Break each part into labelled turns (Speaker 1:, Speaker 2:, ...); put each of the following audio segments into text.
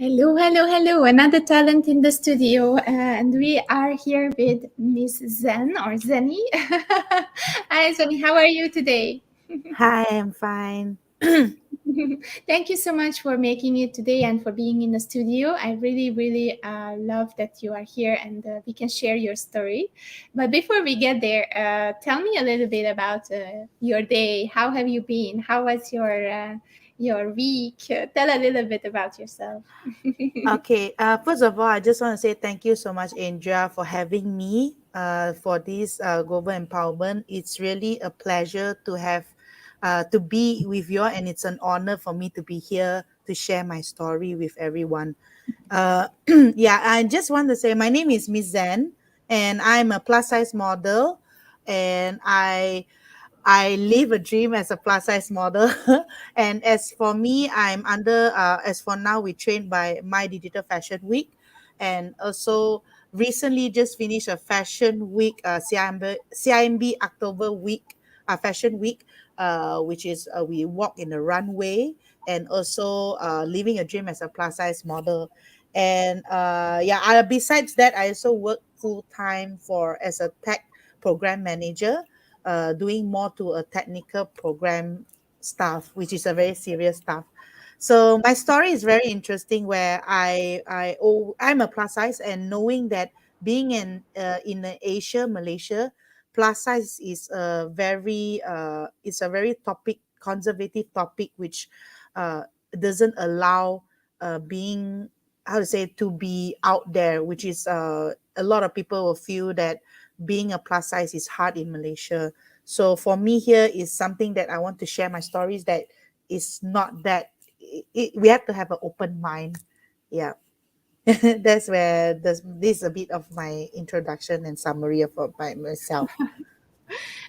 Speaker 1: Hello, hello, hello. Another talent in the studio. And we are here with Miss Zen or Zenny. Hi, Zenny. How are you today?
Speaker 2: Hi, I'm fine.
Speaker 1: Thank you so much for making it today and for being in the studio. I really, really love that you are here and we can share your story. But before we get there, tell me a little bit about your day. How have you been? How was your week? Tell a little bit about yourself.
Speaker 2: Okay, first of all, I just want to say thank you so much, Andrea, for having me for this global empowerment. It's really a pleasure to have to be with you, and it's an honor for me to be here to share my story with everyone. Yeah, I just want to say my name is Miss Zen, and I'm a plus size model, and I live a dream as a plus size model. And as for me, as for now, we trained by My Digital Fashion Week. And also recently just finished a fashion week, CIMB October week, fashion week, which is we walk in the runway and also living a dream as a plus size model. And yeah, besides that, I also work full time for as a tech program manager, doing more to a technical program stuff, which is a very serious stuff. So my story is very interesting, where I'm a plus size, and knowing that being in Asia, Malaysia, plus size is a very it's a very conservative topic, which uh, doesn't allow being, how to say, to be out there, which is a lot of people will feel that being a plus size is hard in Malaysia. So for me, here is something that I want to share my stories, that is not that we have to have an open mind. Yeah. That's where this is a bit of my introduction and summary of by myself.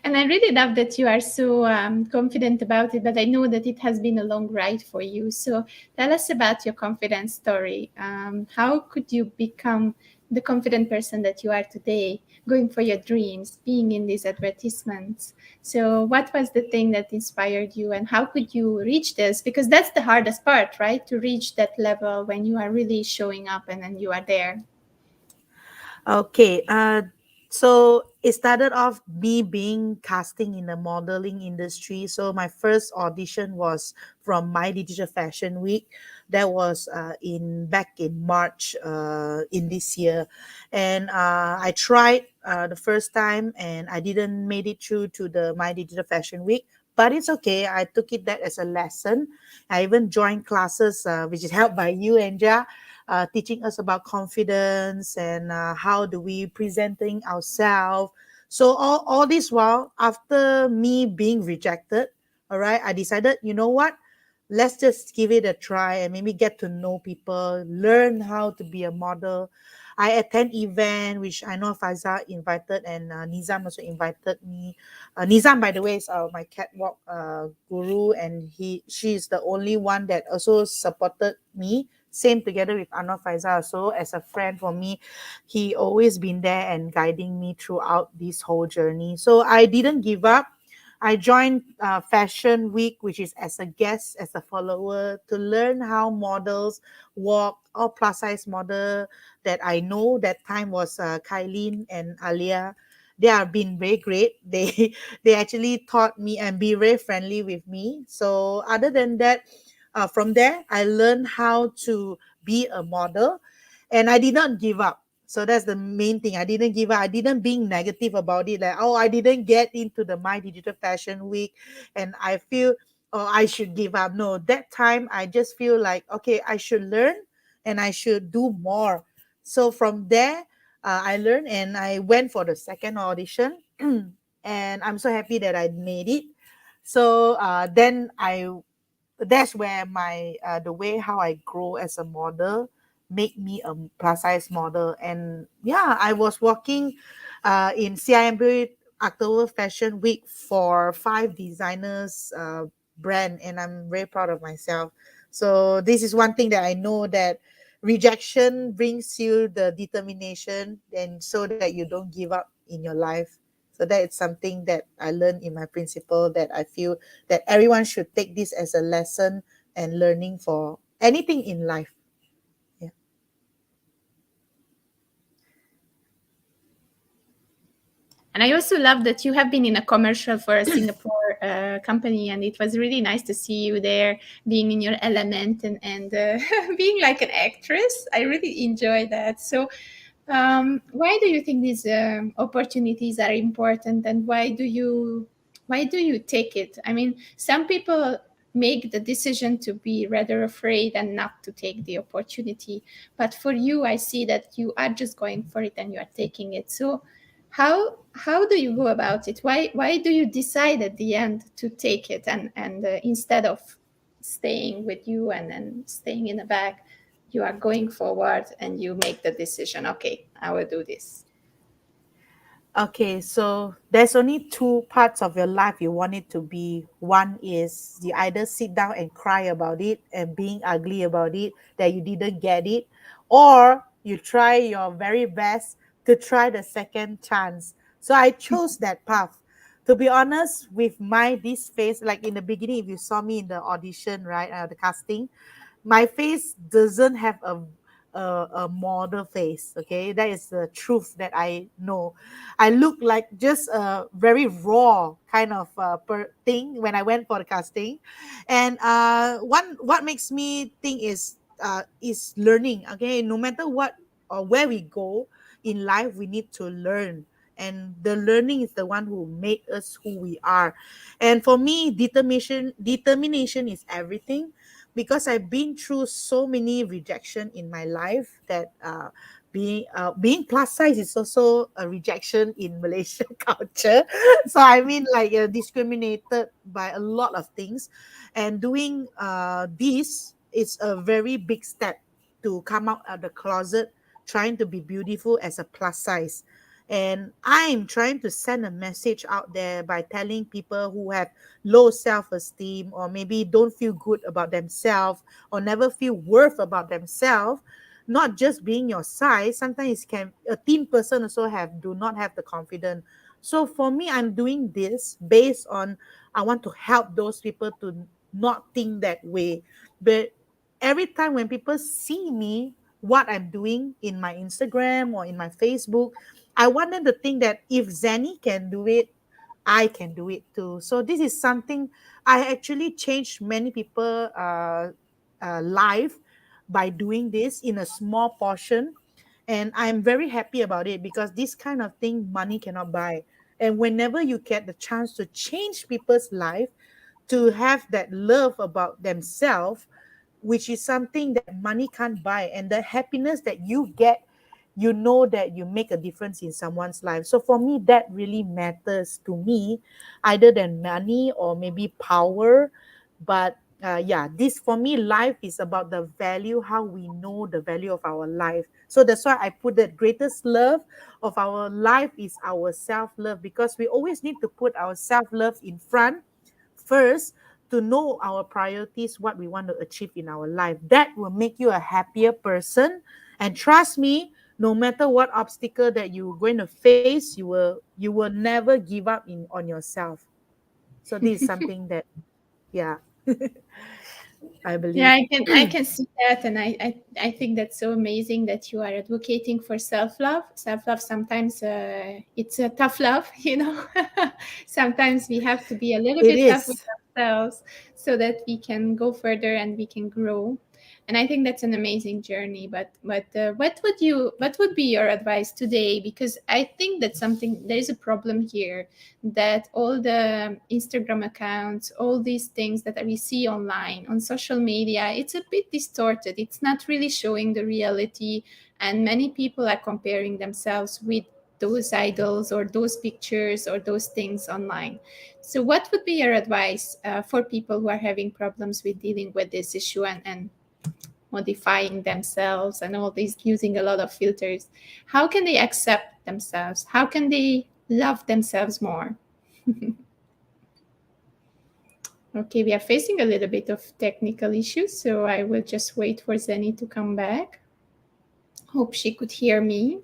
Speaker 1: And I really love that you are so confident about it, but I know that it has been a long ride for you. So tell us about your confidence story. How could you become the confident person that you are today, going for your dreams, being in these advertisements? So, what was the thing that inspired you, and how could you reach this? Because that's the hardest part, right? To reach that level when you are really showing up and then you are there.
Speaker 2: Okay. So it started off me being casting in the modeling industry. So my first audition was from My Digital Fashion Week. That was in back in March in this year, and I tried the first time, and I didn't made it through to the My Digital Fashion Week. But it's okay. I took it that as a lesson. I even joined classes, which is helped by you, Anja, teaching us about confidence and how do we presenting ourselves. So all this while, after me being rejected, all right, I decided, you know what? Let's just give it a try and maybe get to know people, learn how to be a model. I attend event which I know Faiza invited, and Nizam also invited me. Nizam, by the way, is my catwalk guru, and she is the only one that also supported me. Same together with Anwar Faizal. So as a friend for me, he always been there and guiding me throughout this whole journey. So I didn't give up. I joined Fashion Week, which is as a guest, as a follower, to learn how models walk. All plus size model that I know that time was Kylene and Alia. They have been very great. They actually taught me and be very friendly with me. So other than that, from there, I learned how to be a model, and I did not give up. So that's the main thing. I didn't give up. I didn't being negative about it. Like, oh, I didn't get into the My Digital Fashion Week, and I feel, oh, I should give up. No, that time I just feel like, okay, I should learn and I should do more. So from there, I learned and I went for the second audition, and I'm so happy that I made it. So then that's where my the way how I grow as a model make me a plus size model. And yeah, I was working in CIMB October Fashion Week for 5 designers brand, and I'm very proud of myself. So this is one thing that I know, that rejection brings you the determination, and so that you don't give up in your life. So that is something that I learned in my principle, that I feel that everyone should take this as a lesson and learning for anything in life.
Speaker 1: And I also love that you have been in a commercial for a Singapore company, and it was really nice to see you there, being in your element and being like an actress. I really enjoy that. So, why do you think these opportunities are important, and why do you take it? I mean, some people make the decision to be rather afraid and not to take the opportunity, but for you, I see that you are just going for it and you are taking it. So how do you go about it? Why do you decide at the end to take it, and instead of staying with you and staying in the back, you are going forward and you make the decision, okay, I will do this.
Speaker 2: Okay, so there's only two parts of your life you want it to be. One is you either sit down and cry about it and being ugly about it that you didn't get it, or you try your very best to try the second chance. So I chose that path. To be honest, with my this face, like in the beginning, if you saw me in the audition, right, the casting, my face doesn't have a model face. Okay, that is the truth that I know. I look like just a very raw kind of thing when I went for the casting. And one what makes me think is learning. Okay, no matter what or where we go in life, we need to learn, and the learning is the one who made us who we are. And for me, determination is everything, because I've been through so many rejection in my life that being plus size is also a rejection in Malaysian culture. So I mean, like, discriminated by a lot of things, and doing this is a very big step to come out of the closet, trying to be beautiful as a plus size. And I'm trying to send a message out there by telling people who have low self-esteem, or maybe don't feel good about themselves, or never feel worth about themselves, not just being your size. Sometimes it can a thin person also have do not have the confidence. So for me, I'm doing this based on, I want to help those people to not think that way. But every time when people see me, what I'm doing in my Instagram or in my Facebook, I want them to think that if Zenny can do it, I can do it too. So this is something I actually changed many people life by doing this in a small portion, and I'm very happy about it, because this kind of thing money cannot buy. And whenever you get the chance to change people's life, to have that love about themselves, which is something that money can't buy, and the happiness that you get, you know that you make a difference in someone's life. So for me, that really matters to me, either than money or maybe power. But yeah, this for me, life is about the value, how we know the value of our life. So that's why I put the greatest love of our life is our self-love, because we always need to put our self-love in front first, to know our priorities, what we want to achieve in our life. That will make you a happier person. And trust me, no matter what obstacle that you're going to face, you will never give up on yourself. So this is something that, yeah, I
Speaker 1: Yeah,
Speaker 2: believe.
Speaker 1: I can see that, and I think that's so amazing that you are advocating for self-love. Self-love sometimes it's a tough love, you know. Sometimes we have to be a little
Speaker 2: It
Speaker 1: bit tough with
Speaker 2: is.
Speaker 1: ourselves so that we can go further and we can grow. And I think that's an amazing journey. But what would be your advice today? Because I think that something there is a problem here, that all the Instagram accounts, all these things that we see online on social media, it's a bit distorted. It's not really showing the reality, and many people are comparing themselves with those idols or those pictures or those things online. So, what would be your advice for people who are having problems with dealing with this issue and modifying themselves and all these, using a lot of filters? How can they accept themselves? How can they love themselves more? Okay, we are facing a little bit of technical issues, so I will just wait for Zenny to come back. Hope she could hear me.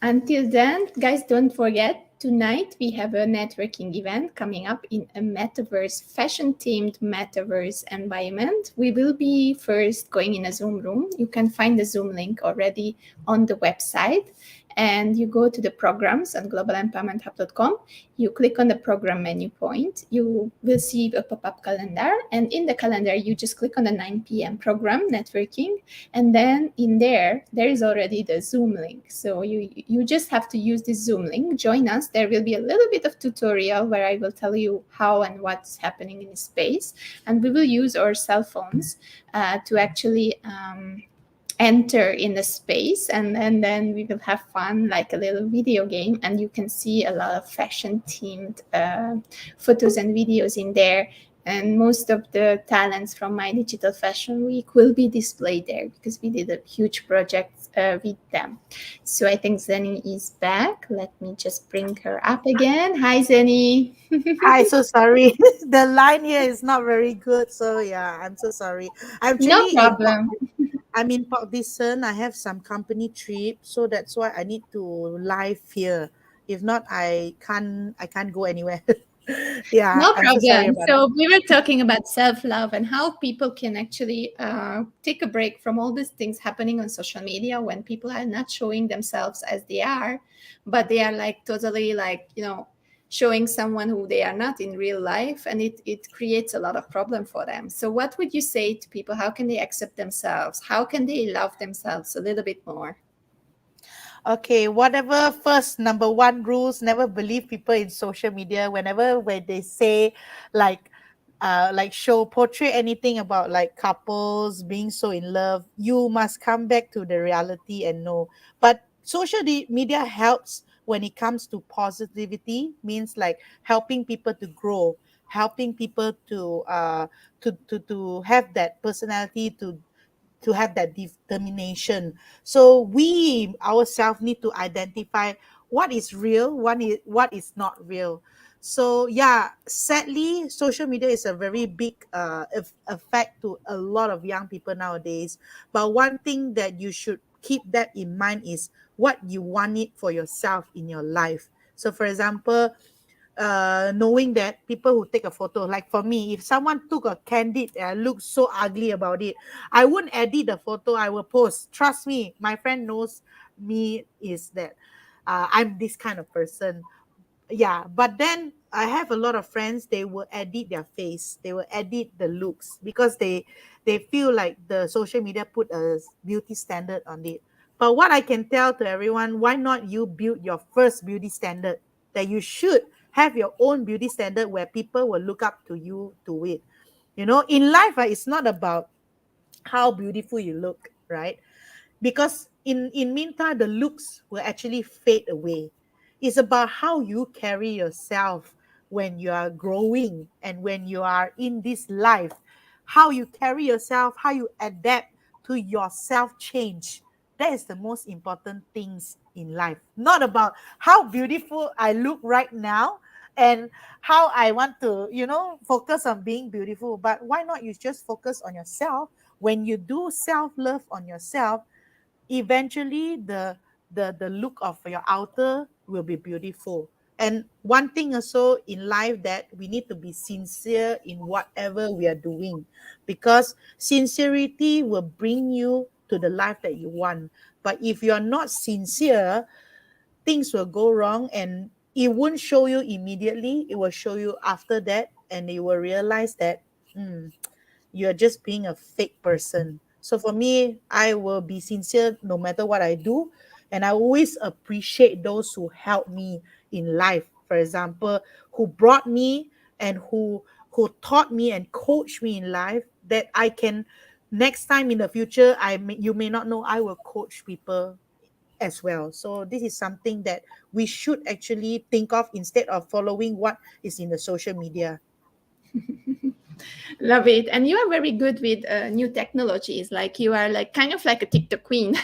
Speaker 1: Until then, guys, don't forget, tonight we have a networking event coming up in a metaverse, fashion themed metaverse environment. We will be first going in a Zoom room. You can find the Zoom link already on the website. and you go to the programs on globalempowermenthub.com. You click on the program menu point. You will see a pop-up calendar, and in the calendar, you just click on the 9 p.m. program networking, and then in there is already the Zoom link. So you just have to use this Zoom link, join us. There will be a little bit of tutorial where I will tell you how and what's happening in the space, and we will use our cell phones to actually enter in the space, and then we will have fun like a little video game, and you can see a lot of fashion themed photos and videos in there, and most of the talents from my digital fashion week will be displayed there because we did a huge project with them. So I think Zeni is back. Let me just bring her up again. Hi, Zeni.
Speaker 2: Hi, so sorry. The line here is not very good. So yeah, I'm so sorry. I'm
Speaker 1: No
Speaker 2: actually in
Speaker 1: problem.
Speaker 2: I'm in Port Dickson. I have some company trip, so that's why I need to live here. If not, I can't go anywhere. Yeah,
Speaker 1: No
Speaker 2: I'm so sorry
Speaker 1: problem.
Speaker 2: about it.
Speaker 1: So we were talking about self-love and how people can actually take a break from all these things happening on social media when people are not showing themselves as they are, but they are like totally like, showing someone who they are not in real life, and it creates a lot of problem for them. So what would you say to people? How can they accept themselves? How can they love themselves a little bit more?
Speaker 2: Okay, whatever first number one rules, never believe people in social media whenever when they say like show portray anything about like couples being so in love, you must come back to the reality and know. But media helps when it comes to positivity, means like helping people to grow, helping people to have that personality, to have that determination. So we ourselves need to identify what is real, what is not real. So yeah, sadly, social media is a very big effect to a lot of young people nowadays. But one thing that you should keep that in mind is what you want it for yourself in your life. So for example, knowing that people who take a photo, like for me, if someone took a candid and looked so ugly about it, I wouldn't edit the photo, I will post. Trust me, my friend knows me is that I'm this kind of person. Yeah, but then I have a lot of friends, they will edit their face, they will edit the looks because they feel like the social media put a beauty standard on it. But what I can tell to everyone, why not you build your first beauty standard? That you should have your own beauty standard where people will look up to you to it. In life, it's not about how beautiful you look, right? Because in meantime the looks will actually fade away. It's about how you carry yourself when you are growing and when you are in this life, how you carry yourself, how you adapt to your self change. That is the most important things in life, not about how beautiful I look right now and how I want to focus on being beautiful. But why not you just focus on yourself? When you do self love on yourself, eventually the look of your outer will be beautiful. And one thing also in life, that we need to be sincere in whatever we are doing, because sincerity will bring you to the life that you want. But if you're not sincere, things will go wrong, and it won't show you immediately, it will show you after that, and you will realize that you're just being a fake person. So for me, I will be sincere no matter what I do. And I always appreciate those who help me in life. For example, who brought me and who taught me and coached me in life, that I can next time in the future, you may not know, I will coach people as well. So this is something that we should actually think of instead of following what is in the social media.
Speaker 1: Love it. And you are very good with new technologies. Like you are like kind of like a TikTok queen,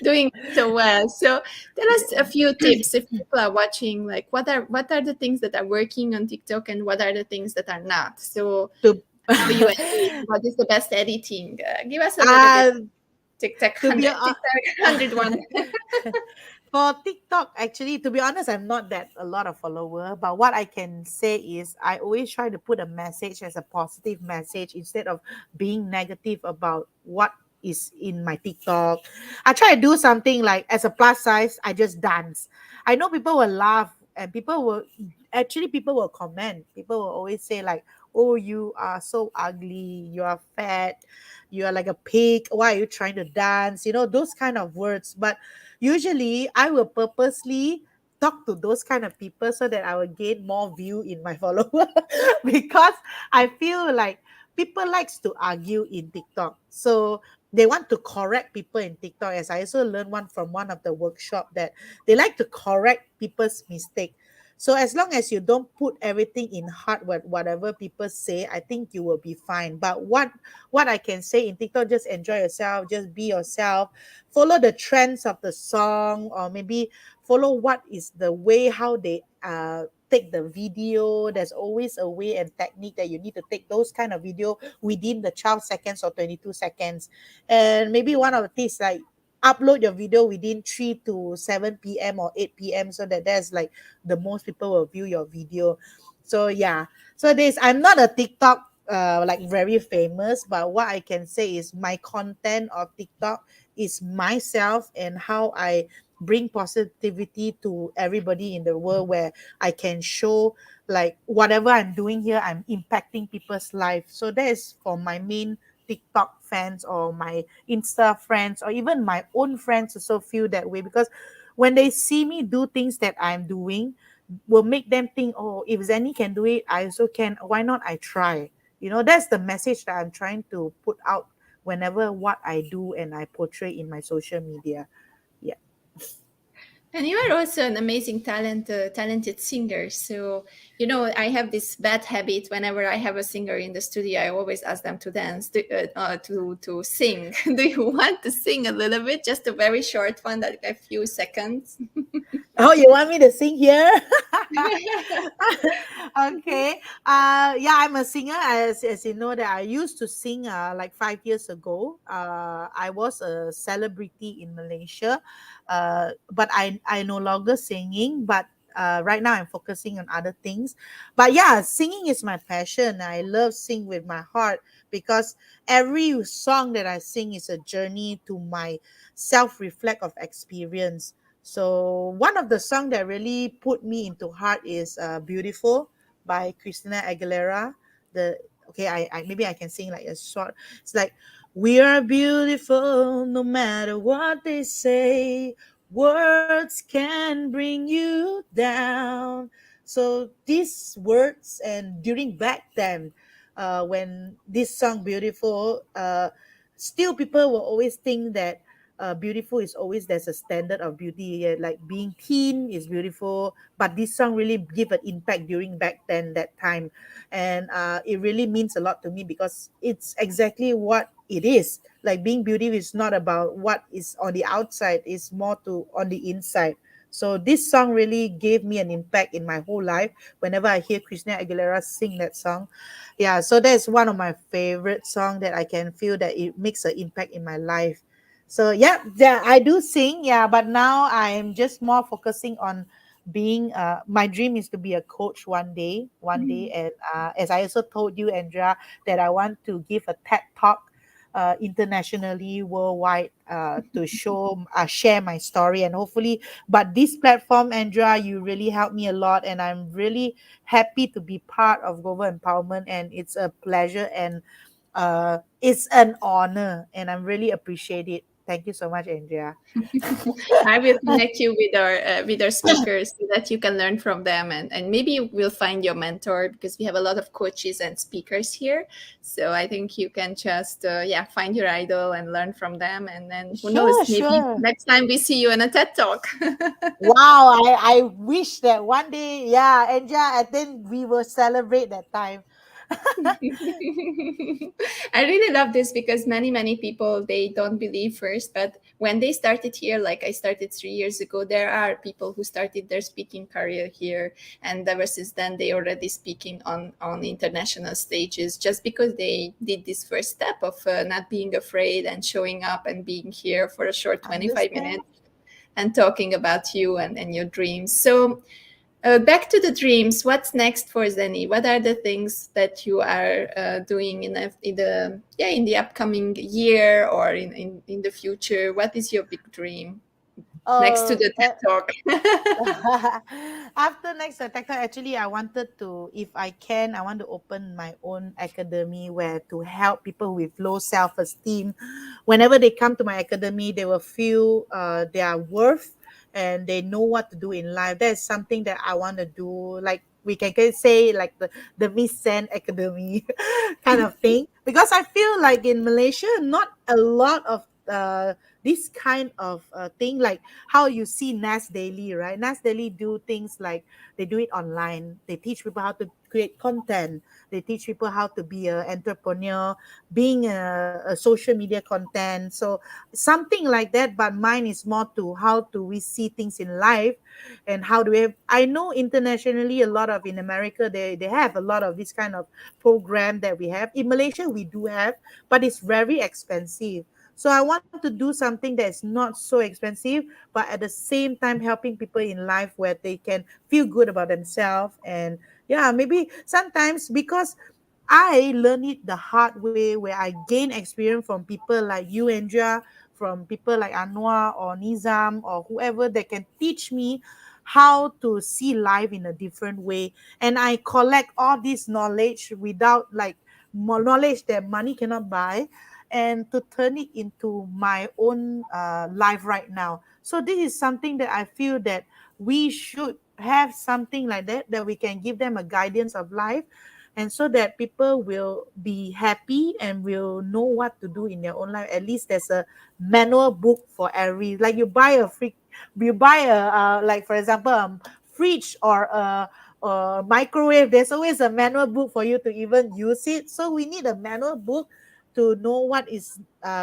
Speaker 1: doing it so well. So tell us a few tips if people are watching. Like what are the things that are working on TikTok and what are the things that are not? So
Speaker 2: to
Speaker 1: how you edit? What is the best editing? Give us a little bit
Speaker 2: uh,
Speaker 1: TikTok
Speaker 2: to be
Speaker 1: 100, TikTok 101.
Speaker 2: For TikTok, actually, to be honest, I'm not that a lot of follower. But what I can say is, I always try to put a message as a positive message instead of being negative about what is in my TikTok. I try to do something like as a plus size, I just dance. I know people will laugh and people will comment. People will always say like, "Oh, you are so ugly. You are fat. You are like a pig. Why are you trying to dance?" Those kind of words. But usually I will purposely talk to those kind of people so that I will gain more view in my follower because I feel like people likes to argue in TikTok. So they want to correct people in TikTok. As I also learned one from one of the workshop that they like to correct people's mistake. So as long as you don't put everything in heart whatever people say, I think you will be fine. But what I can say in TikTok, just enjoy yourself, just be yourself, follow the trends of the song, or maybe follow what is the way how they take the video. There's always a way and technique that you need to take those kind of video within the 12 seconds or 22 seconds. And maybe one of the things like upload your video within 3 to 7 p.m. or 8 p.m. so that there's like the most people will view your video. So yeah. So this I'm not a TikTok like very famous, but what I can say is my content of TikTok is myself and how I bring positivity to everybody in the world, where I can show like whatever I'm doing here, I'm impacting people's life. So that is for my main TikTok fans or my Insta friends or even my own friends also feel that way, because when they see me do things that I'm doing will make them think, oh, if Zenny can do it, I also can. Why not I try? That's the message that I'm trying to put out whenever what I do and I portray in my social media. Yeah.
Speaker 1: And you are also an amazing talented singer. So, I have this bad habit. Whenever I have a singer in the studio, I always ask them to dance, to sing. Do you want to sing a little bit? Just a very short one, like a few seconds.
Speaker 2: Oh, you want me to sing here? Okay. Yeah, I'm a singer. As you know, that I used to sing like 5 years ago. I was a celebrity in Malaysia. But I no longer singing. But right now I'm focusing on other things. But yeah, singing is my passion. I love sing with my heart, because every song that I sing is a journey to my self-reflect of experience. So one of the song that really put me into heart is "Beautiful" by Christina Aguilera. The okay, I maybe I can sing like a short. It's like, we are beautiful no matter what they say. Words can bring you down. So these words, and during back then, when this song "Beautiful," still people will always think that beautiful is always there's a standard of beauty. Like being teen is beautiful, but this song really give an impact during back then that time, and it really means a lot to me, because it's exactly what it is. Like being beautiful is not about what is on the outside; it's more to on the inside. So this song really gave me an impact in my whole life. Whenever I hear Christina Aguilera sing that song, yeah, so that's one of my favorite song that I can feel that it makes an impact in my life. So yeah, yeah, I do sing, yeah, but now I'm just more focusing on being. My dream is to be a coach one day, and as I also told you, Andrea, that I want to give a TED talk, internationally, worldwide, to share my story, and hopefully. But this platform, Andrea, you really helped me a lot, and I'm really happy to be part of Global Empowerment, and it's a pleasure and it's an honor, and I'm really appreciate it. Thank you so much, Andrea.
Speaker 1: I will connect you with our speakers so that you can learn from them, and maybe you will find your mentor, because we have a lot of coaches and speakers here. So I think you can just find your idol and learn from them, and then who
Speaker 2: Sure,
Speaker 1: knows, maybe
Speaker 2: sure.
Speaker 1: next time we see you in a TED talk.
Speaker 2: Wow, I wish that one day, yeah, Andrea, and then we will celebrate that time.
Speaker 1: I really love this because many people, they don't believe first, but when they started here, like I started 3 years ago, there are people who started their speaking career here, and ever since then they already speaking on international stages, just because they did this first step of not being afraid and showing up and being here for a short 25
Speaker 2: Understand?
Speaker 1: minutes and talking about you and your dreams. So Back to the dreams. What's next for Zeni? What are the things that you are doing in the upcoming year or in the future? What is your big dream next to
Speaker 2: Uh,
Speaker 1: the TED Talk?
Speaker 2: After next attack, actually, I wanted to, if I can, I want to open my own academy where to help people with low self-esteem. Whenever they come to my academy, they will feel their worth and they know what to do in life. That is something that I want to do. Like we can say, like the Miss Sen Academy kind of thing. Because I feel like in Malaysia, not a lot of this kind of thing, like how you see Nas Daily, right? Nas Daily do things like they do it online. They teach people how to create content. They teach people how to be an entrepreneur, being a social media content. So something like that. But mine is more to how do we see things in life, and how do we have, I know internationally a lot of, in America they have a lot of this kind of program that we have. In Malaysia we do have, but it's very expensive. So I want to do something that's not so expensive, but at the same time helping people in life where they can feel good about themselves. And yeah, maybe sometimes because I learned it the hard way, where I gain experience from people like you, Andrea, from people like Anwar or Nizam or whoever that can teach me how to see life in a different way. And I collect all this knowledge without like more knowledge that money cannot buy, and to turn it into my own life right now. So this is something that I feel that we should have something like that we can give them a guidance of life, and so that people will be happy and will know what to do in their own life. At least there's a manual book for every, like you buy a like for example fridge or a microwave. There's always a manual book for you to even use it. So we need a manual book to know what is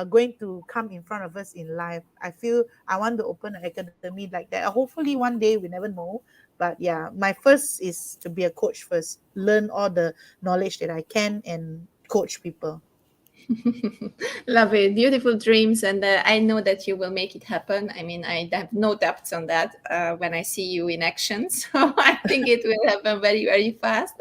Speaker 2: going to come in front of us in life. I feel I want to open an academy like that. Hopefully one day, we never know. But yeah, my first is to be a coach first, learn all the knowledge that I can and coach people.
Speaker 1: Love it. Beautiful dreams. And I know that you will make it happen. I mean, I have no doubts on that when I see you in action. So I think it will happen very, very fast.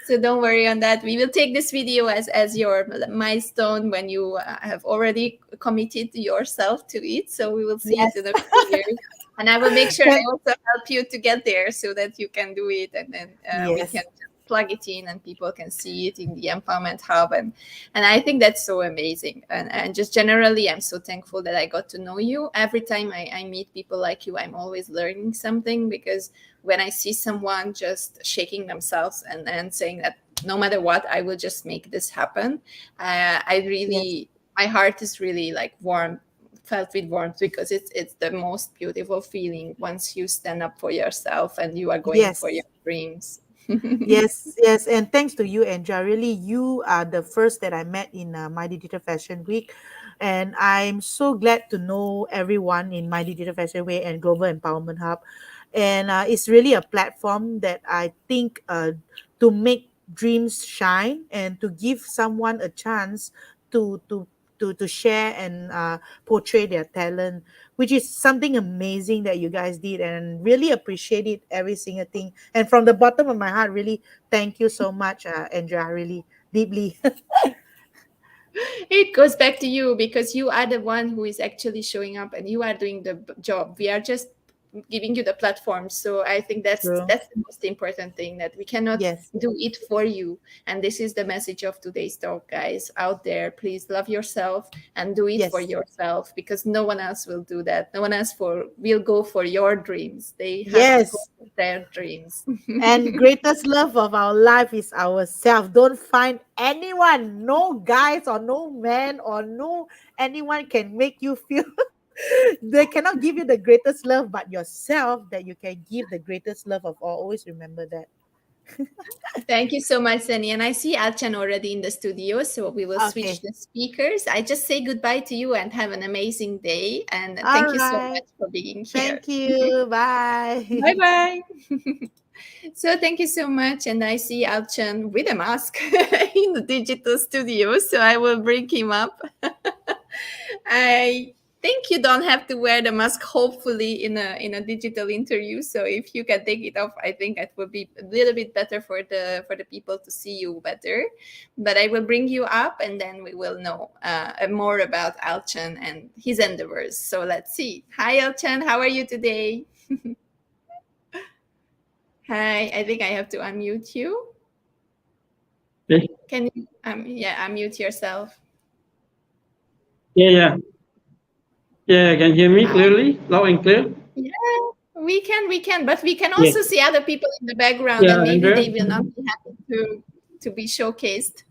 Speaker 1: So don't worry on that. We will take this video as your milestone when you have already committed yourself to it. So we will see it
Speaker 2: Yes.
Speaker 1: in a few years. And I will make sure I
Speaker 2: Thank-
Speaker 1: also help you to get there so that you can do it. And then we can
Speaker 2: yes.
Speaker 1: just plug it in and people can see it in the Empowerment Hub. And I think that's so amazing. And just generally, I'm so thankful that I got to know you. Every time I meet people like you, I'm always learning something, because when I see someone just shaking themselves and saying that no matter what, I will just make this happen, I
Speaker 2: Yes.
Speaker 1: really, my heart is really like warm, felt with warmth, because it's the most beautiful feeling once you stand up for yourself and you are going for your
Speaker 2: Yes.
Speaker 1: dreams.
Speaker 2: Yes, yes, and thanks to you, Andrea. Really, you are the first that I met in My Digital Fashion Week, and I'm so glad to know everyone in My Digital Fashion Week and Global Empowerment Hub. And it's really a platform that I think to make dreams shine and to give someone a chance to to to share and portray their talent, which is something amazing that you guys did, and really appreciate it every single thing. And from the bottom of my heart, really thank you so much, Andrea, really deeply.
Speaker 1: It goes back to you, because you are the one who is actually showing up and you are doing the job. We are just giving you the platform. So I think
Speaker 2: True.
Speaker 1: that's the most important thing, that we cannot
Speaker 2: Yes.
Speaker 1: do it for you. And this is the message of today's talk, guys out there. Please love yourself and do it for
Speaker 2: Yes.
Speaker 1: yourself, because no one else will do that. No one else will go for your dreams. They have to go
Speaker 2: Yes.
Speaker 1: for their dreams.
Speaker 2: And greatest love of our life is ourselves. Don't find anyone, no guys or no man or no anyone can make you feel they cannot give you the greatest love but yourself, that you can give the greatest love of all. Always remember that.
Speaker 1: Thank you so much, Sunny. And I see Alchan already in the studio, so we will switch
Speaker 2: Okay.
Speaker 1: the speakers. I just say goodbye to you and have an amazing day. And
Speaker 2: All
Speaker 1: thank you so
Speaker 2: right.
Speaker 1: much for being here.
Speaker 2: Thank you.
Speaker 1: Bye
Speaker 2: Bye.
Speaker 1: bye. So thank you so much. And I see Alchan with a mask in the digital studio, so I will bring him up. I think you don't have to wear the mask, hopefully, in a digital interview. So if you can take it off, I think it will be a little bit better for the people to see you better. But I will bring you up, and then we will know more about Alchan and his endeavors. So let's see. Hi, Alchan. How are you today? Hi. I think I have to unmute you.
Speaker 3: Yes.
Speaker 1: Can you unmute yourself?
Speaker 3: Yeah. Can you hear me clearly? Loud and clear?
Speaker 1: Yeah, we can, but we can also see other people in the background,
Speaker 3: Yeah,
Speaker 1: and maybe
Speaker 3: Andrea?
Speaker 1: they will not be happy to be showcased.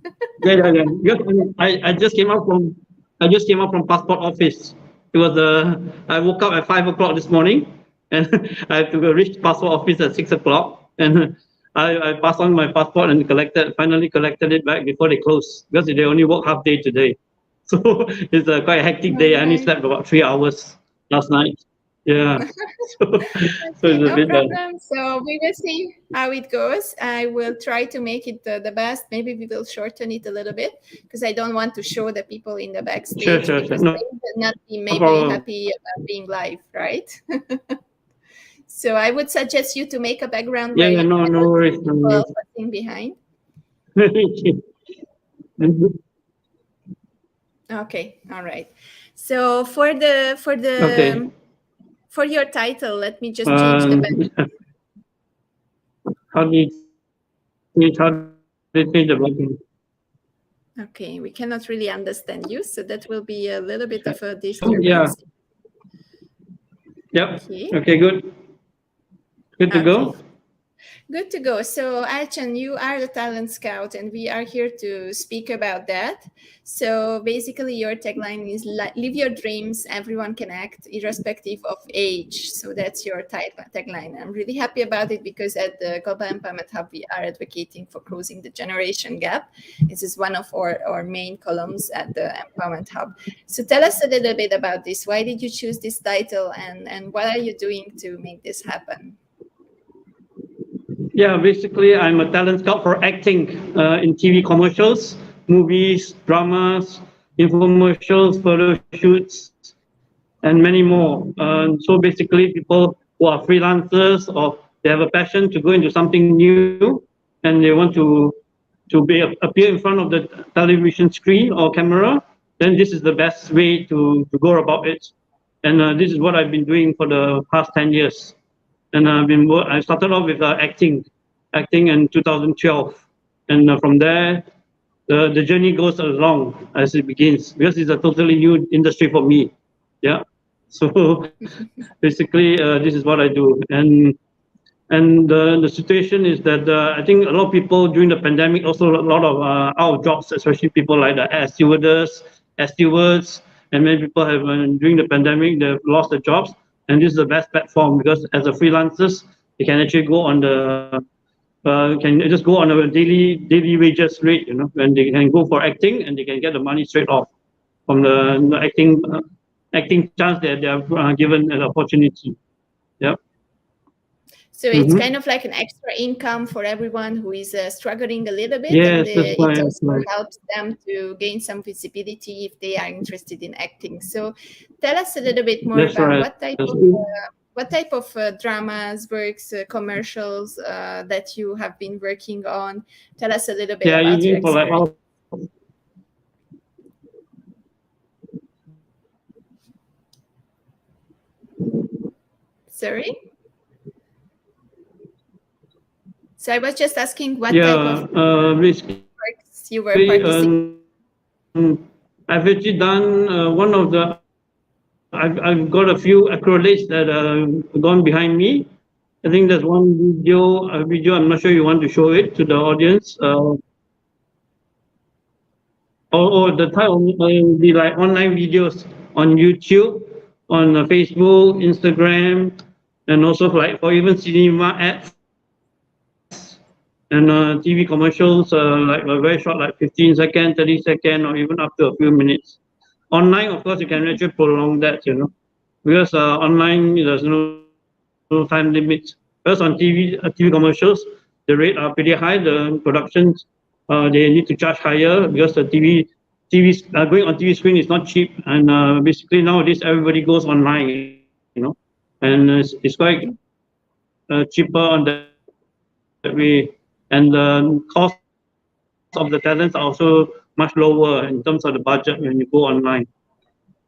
Speaker 3: Yeah. Because I just came out from passport office. It was I woke up at 5 o'clock this morning, and I have to reach passport office at 6 o'clock, and I passed on my passport and finally collected it back before they close, because they only work half day today. So it's a quite hectic day. I only slept about 3 hours last night. Yeah. So
Speaker 1: Okay,
Speaker 3: it's a
Speaker 1: no
Speaker 3: bit
Speaker 1: problem. So we will see how it goes. I will try to make it the best. Maybe we will shorten it a little bit, because I don't want to show the people in the backstage,
Speaker 3: Sure.
Speaker 1: because
Speaker 3: No,
Speaker 1: they will not be maybe
Speaker 3: problem.
Speaker 1: happy about being live, right? So I would suggest you to make a background where you
Speaker 3: no worries.
Speaker 1: people sitting behind. Okay, all right. So for
Speaker 3: Okay.
Speaker 1: for your title, let me just change the background.
Speaker 3: How do you change the button?
Speaker 1: Okay, we cannot really understand you, so that will be a little bit of a disturbance.
Speaker 3: Yeah. Yep. Okay, good. Good to go.
Speaker 1: Good to go. So, Alchan, you are the talent scout, and we are here to speak about that. So, basically, your tagline is "Live your dreams. Everyone can act, irrespective of age." So, that's your tagline. I'm really happy about it, because at the Global Empowerment Hub, we are advocating for closing the generation gap. This is one of our main columns at the Empowerment Hub. So, tell us a little bit about this. Why did you choose this title, and what are you doing to make this happen?
Speaker 3: Yeah, basically, I'm a talent scout for acting in TV commercials, movies, dramas, infomercials, photo shoots, and many more. So basically, people who are freelancers or they have a passion to go into something new, and they want to appear in front of the television screen or camera, then this is the best way to go about it. And this is what I've been doing for the past 10 years. And I started off with acting in 2012, and from there the journey goes along as it begins, because it's a totally new industry for me. Yeah. So basically, this is what I do, and the situation is that I think a lot of people during the pandemic, also a lot of out of jobs, especially people like the air stewardess, air stewards, and many people have during the pandemic they've lost their jobs, and this is the best platform, because as a freelancers, they can actually go on the can just go on a daily wages rate, and they can go for acting, and they can get the money straight off from the acting chance that they are given an opportunity. Yeah.
Speaker 1: So it's kind of like an extra income for everyone who is struggling a little bit,
Speaker 3: yes,
Speaker 1: and it also helps them to gain some visibility if they are interested in acting. So tell us a little bit more about what type of dramas, works, commercials that you have been working on. Tell us a little bit about your experience. Sorry? So I was just asking what type of works you were participating.
Speaker 3: I've actually done one of the. I've got a few accolades that have gone behind me. I think there's one video. I'm not sure you want to show it to the audience. Or the title will be like online videos on YouTube, on Facebook, Instagram, and also like for even cinema ads and TV commercials, like very short, like 15 second, 30 second, or even up to a few minutes. Online, of course, you can actually prolong that, because online there's no time limit. Whereas on TV commercials, the rate are pretty high. The productions, they need to charge higher, because the TV going on TV screen is not cheap, and basically nowadays everybody goes online, and it's quite cheaper on that way, and the cost of the talents are also much lower in terms of the budget when you go online.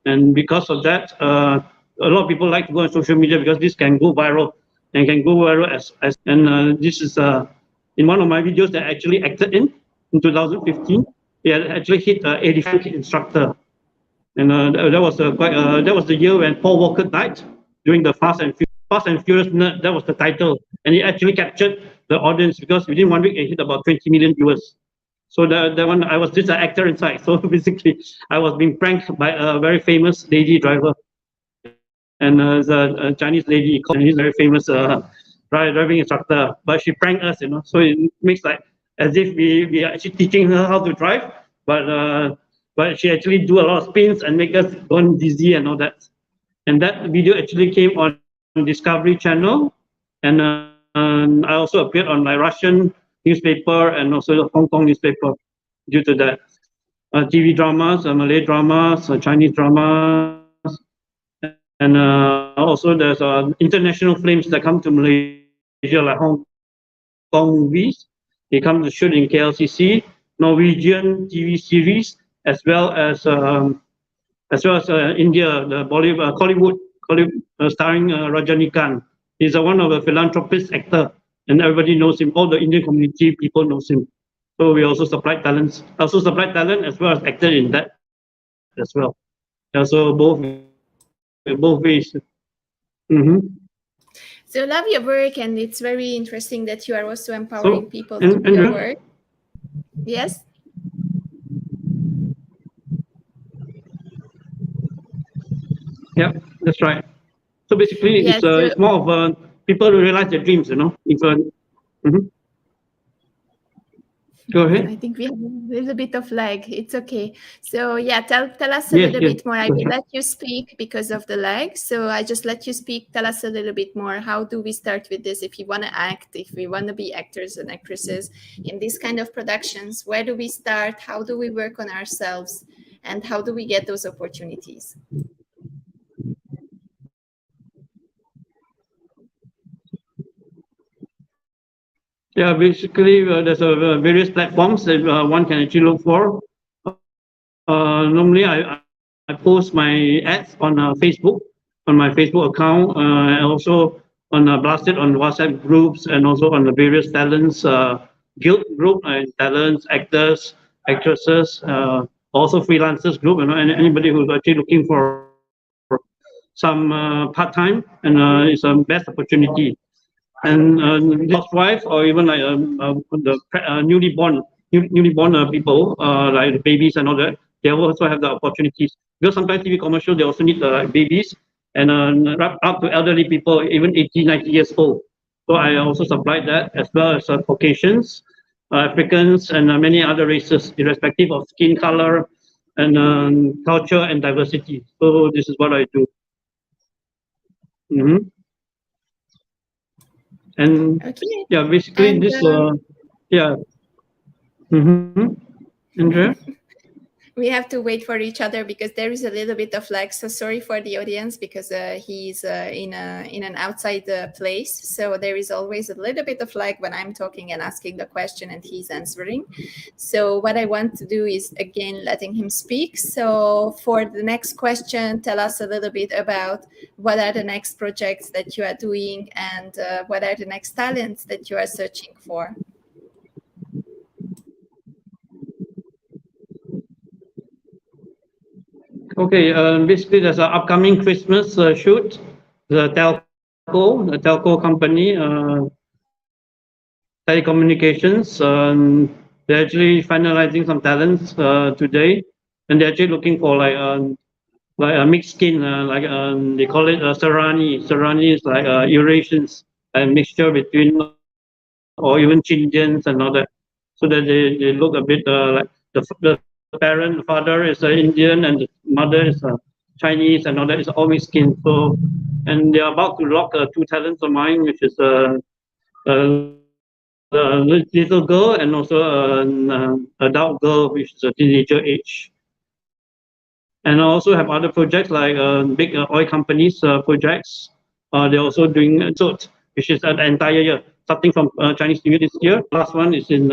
Speaker 3: And because of that, a lot of people like to go on social media because this can go viral and can go viral as fast. And this is in one of my videos that I actually acted in 2015. He had actually hit 85 instructor, and that was the year when Paul Walker died during the Fast and Furious Nerd. That was the title, and it actually captured the audience because within 1 week it hit about 20 million viewers. So that one, I was just an actor inside. So basically, I was being pranked by a very famous lady driver, and it's a Chinese lady, and he's very famous driving instructor. But she pranked us, So it makes like as if we are actually teaching her how to drive, but she actually do a lot of spins and make us gone dizzy and all that. And that video actually came on Discovery Channel, and I also appeared on my Russian newspaper and also the Hong Kong newspaper due to that. TV dramas, Malay dramas, Chinese dramas, and also there's international films that come to Malaysia, like Hong Kong movies. They come to shoot in KLCC, Norwegian TV series, as well as India, the Bollywood, Hollywood, starring Rajanikanth. He's one of the philanthropist actor, and everybody knows him. All the Indian community people knows him. So we also supplied talents. Also supplied talent as well as acted in that as well. Yeah, so both ways. Mm-hmm.
Speaker 1: So love your work, and it's very interesting that you are also empowering people through your work. Yes.
Speaker 3: Yeah, that's right. So basically, it's more of people who realize their dreams, Go ahead.
Speaker 1: I think we have a little bit of lag. It's okay. So yeah, tell us a little bit more. I will let you speak because of the lag. So I just let you speak. Tell us a little bit more. How do we start with this? If you want to act, if we want to be actors and actresses in this kind of productions, where do we start? How do we work on ourselves? And how do we get those opportunities?
Speaker 3: Yeah, basically, there's various platforms that one can actually look for. Normally, I post my ads on Facebook, on my Facebook account, and also blast it on WhatsApp groups, and also on the various talents guild group, talents, actors, actresses, also freelancers group, and anybody who's actually looking for some part-time, and it's a best opportunity. And housewife, or even like the newly born people, like the babies and all that, they also have the opportunities. Because sometimes TV commercial, they also need babies, and up to elderly people, even 80, 90 years old. So I also supply that, as well as Caucasians, Africans, and many other races, irrespective of skin color and culture and diversity. So this is what I do. Mm-hmm. And yeah, basically this yeah. Mm-hmm. Andrea?
Speaker 1: We have to wait for each other because there is a little bit of lag. So sorry for the audience because he's in an outside place. So there is always a little bit of lag when I'm talking and asking the question and he's answering. So what I want to do is again letting him speak. So for the next question, tell us a little bit about what are the next projects that you are doing and what are the next talents that you are searching for.
Speaker 3: Okay, basically there's an upcoming Christmas shoot. The telco company, telecommunications, they're actually finalizing some talents today, and they're actually looking for like a mixed skin, they call it Sarani. Sarani is like Eurasians, a mixture between, or even Chindians and all that, so that they look a bit like the father is Indian, and the mother is Chinese, and all that is all mixed skin. So, and they're about to lock two talents of mine, which is a little girl and also an adult girl, which is a teenager age. And I also have other projects like big oil companies projects. They're also doing which is the entire year, starting from Chinese New Year this year. Last one is in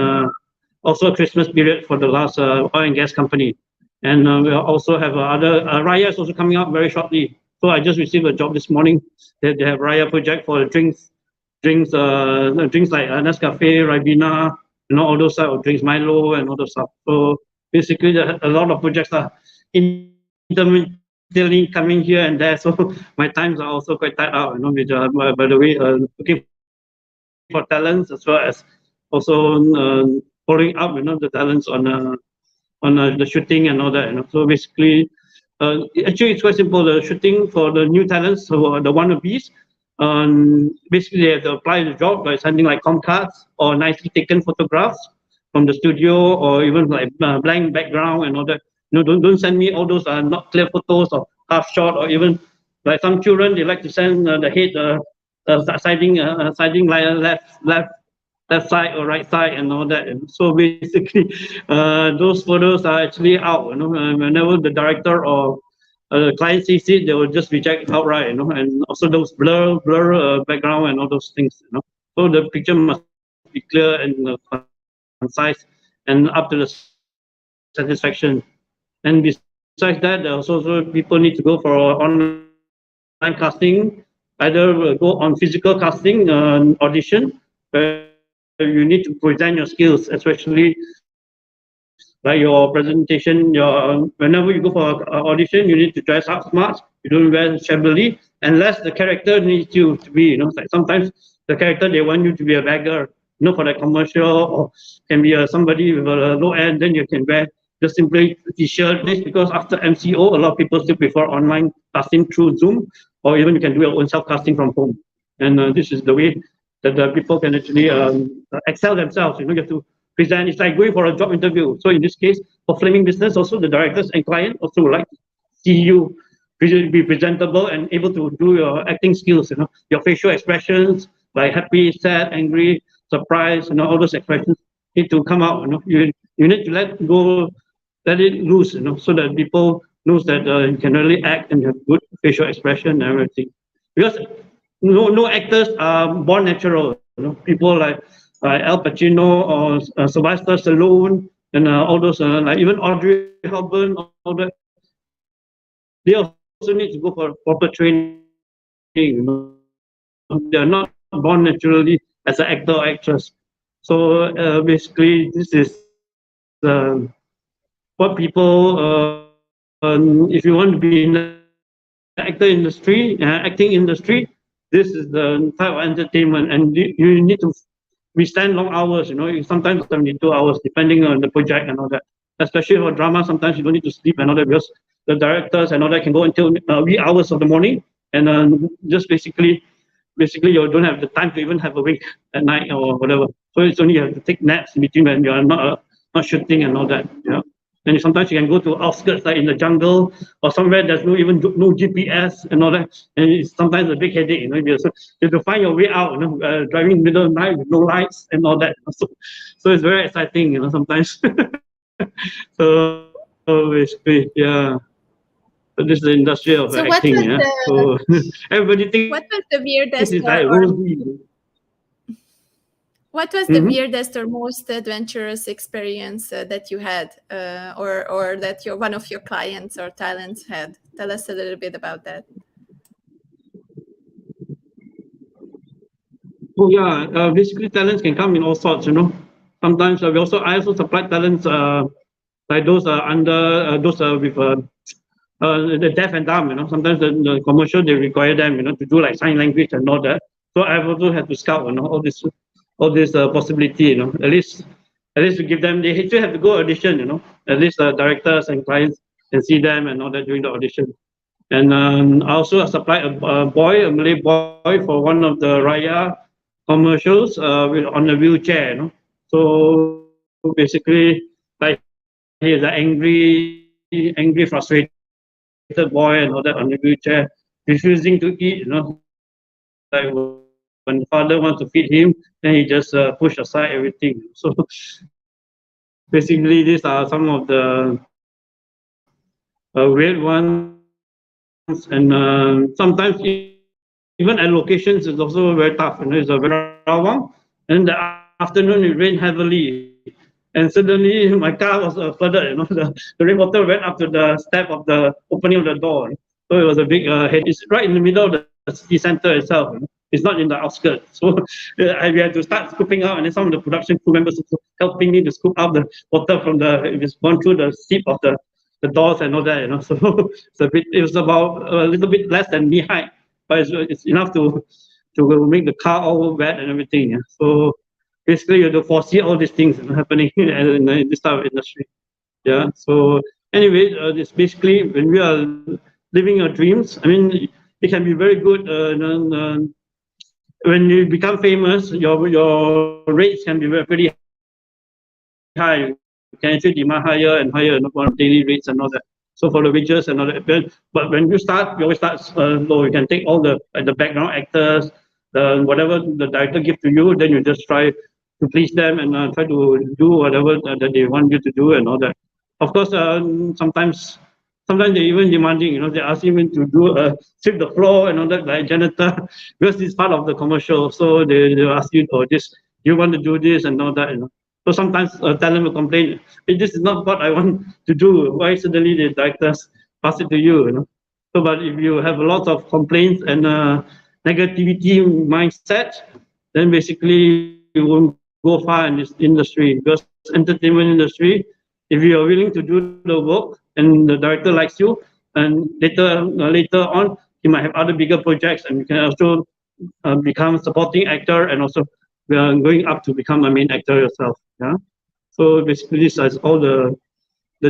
Speaker 3: also a Christmas period for the last oil and gas company. And we also have other Raya is also coming up very shortly. So I just received a job this morning. They have Raya project for the drinks like Nescafe, Ribena, all those type of drinks, Milo, and all those stuff. So basically, a lot of projects are intermittently coming here and there. So my times are also quite tight out. With, by the way, looking for talents as well as also following up, the talents on the shooting and all that. So basically, actually it's quite simple. The shooting for the new talents, so the wannabes, basically they have to apply the job by sending like com cards or nicely taken photographs from the studio, or even like blank background and all that. Don't send me all those not clear photos or half shot, or even like some children they like to send the head siding like left side or right side and all that. And so basically, those photos are actually out. Whenever the director or the client sees it, they will just reject outright. And also those blur background and all those things. So the picture must be clear and concise and up to the satisfaction. And besides that, there are also people need to go for online casting, either go on physical casting audition, where you need to present your skills, especially like your presentation. Whenever you go for audition, you need to dress up smart. You don't wear shabbily, unless the character needs you to be. Like sometimes the character they want you to be a beggar, for that commercial, or can be somebody with a low end. Then you can wear just simply t-shirt. This because after MCO, a lot of people still prefer online casting through Zoom, or even you can do your own self casting from home. And this is the way that the people can actually excel themselves. You have to present. It's like going for a job interview. So in this case, for flaming business, also the directors and client also would like to see you be presentable and able to do your acting skills. Your facial expressions like happy, sad, angry, surprise. All those expressions need to come out. You need to let it loose. So that people knows that you can really act and have good facial expression and everything. Because no actors are born natural. People like Al Pacino or Sylvester Stallone and all those like even Audrey Hepburn, all that. They also need to go for proper training. They are not born naturally as an actor or actress. So basically, this is what people. If you want to be in the acting industry, this is the type of entertainment, and you need to withstand long hours. Sometimes 72 hours, depending on the project and all that. Especially for drama, sometimes you don't need to sleep and all that, because the directors and all that can go until wee hours of the morning, and just basically you don't have the time to even have a wink at night or whatever. So it's only you have to take naps in between when you are not shooting and all that. And sometimes you can go to outskirts like in the jungle or somewhere there's no GPS and all that. And it's sometimes a big headache. You have to find your way out. Driving in the middle of the night with no lights and all that. So it's very exciting. Sometimes. So basically, yeah. So this is the industry of
Speaker 1: So
Speaker 3: acting. So everybody thinks
Speaker 1: what was the
Speaker 3: it's
Speaker 1: weirdest
Speaker 3: like
Speaker 1: or
Speaker 3: rosy.
Speaker 1: what was the weirdest or most adventurous experience that you had, or that one of your clients or talents had? Tell us a little bit about that.
Speaker 3: Oh yeah, basically talents can come in all sorts. Sometimes I also supply talents like those under those with the deaf and dumb. Sometimes the commercial they require them to do like sign language and all that. So I've also had to scout all this possibility. At least to give them, they still have to go audition. At least directors and clients can see them and all that during the audition. And I also supplied a Malay boy, for one of the Raya commercials on a wheelchair. So basically, like he is an angry, frustrated boy and all that on the wheelchair, refusing to eat. Like when father wants to feed him, then he just push aside everything. So basically, these are some of the weird ones, and sometimes even at locations it's also very tough. It's a very Rawang, and in the afternoon it rained heavily, and suddenly my car was flooded. The rainwater went up to the step of the opening of the door. So it was a big head. It's right in the middle of the city center itself. It's not in the outskirts. So we had to start scooping out, and then some of the production crew members also helping me to scoop out the water from it's gone through the seat of the doors and all that. So it was about a little bit less than knee height, but it's enough to make the car all wet and everything. Yeah. So basically, you have to foresee all these things happening in this type of industry. Yeah. So anyway, it's basically when we are living our dreams. I mean, it can be very good. When you become famous, your rates can be pretty high. You can actually demand higher and higher daily rates and all that. So for the wages and all that. But when you start, you always start low. You can take all the background actors, whatever the director give to you, then you just try to please them and try to do whatever that they want you to do and all that. Of course, sometimes they even demanding. They ask even to do sweep the floor and all that, like janitor, because it's part of the commercial. So they ask you, oh, this you want to do this and all that. So sometimes talent will complain, hey, this is not what I want to do. Why suddenly the directors pass it to you? So, but if you have a lot of complaints and negativity mindset, then basically you won't go far in this industry, because entertainment industry, if you are willing to do the work and the director likes you, and later on you might have other bigger projects, and you can also become supporting actor, and also going up to become a main actor yourself. Yeah. So basically, this is all the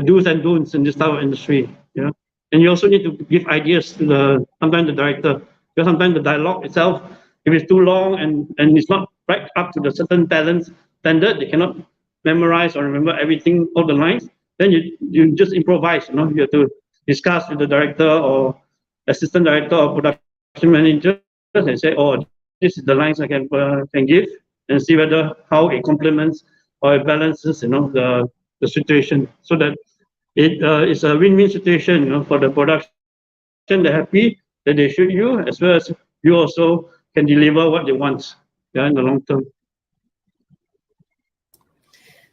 Speaker 3: do's and don'ts in this type of industry. Yeah. And you also need to give ideas to sometimes the director, because sometimes the dialogue itself, if it's too long and it's not right up to the certain talent standard, they cannot memorize or remember everything, all the lines, then you just improvise. You have to discuss with the director or assistant director or production manager and say, oh, this is the lines I can give, and see whether how it complements or it balances, the situation, so that it is a win-win situation, for the production. They're happy that they shoot you, as well as you also can deliver what they want. Yeah, in the long term.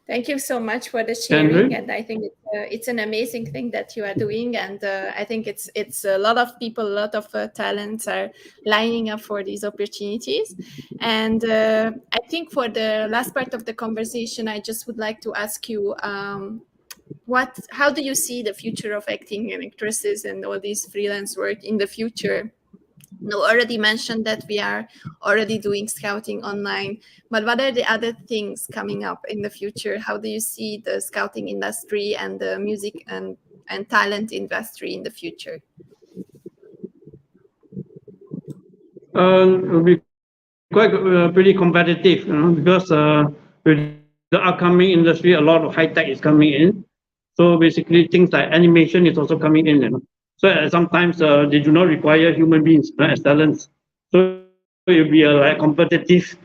Speaker 1: Thank you so much for the
Speaker 3: Andrew?
Speaker 1: sharing, and I think it's an amazing thing that you are doing, and I think it's a lot of people, a lot of talents are lining up for these opportunities. And I think for the last part of the conversation, I just would like to ask you, how do you see the future of acting and actresses and all these freelance work in the future? You already mentioned that we are already doing scouting online, but what are the other things coming up in the future? How do you see the scouting industry and the music and talent industry in the future?
Speaker 3: It will be quite pretty competitive, because with the upcoming industry, a lot of high tech is coming in. So basically, things like animation is also coming in. So sometimes they do not require human beings as talents. So it will be like competitive,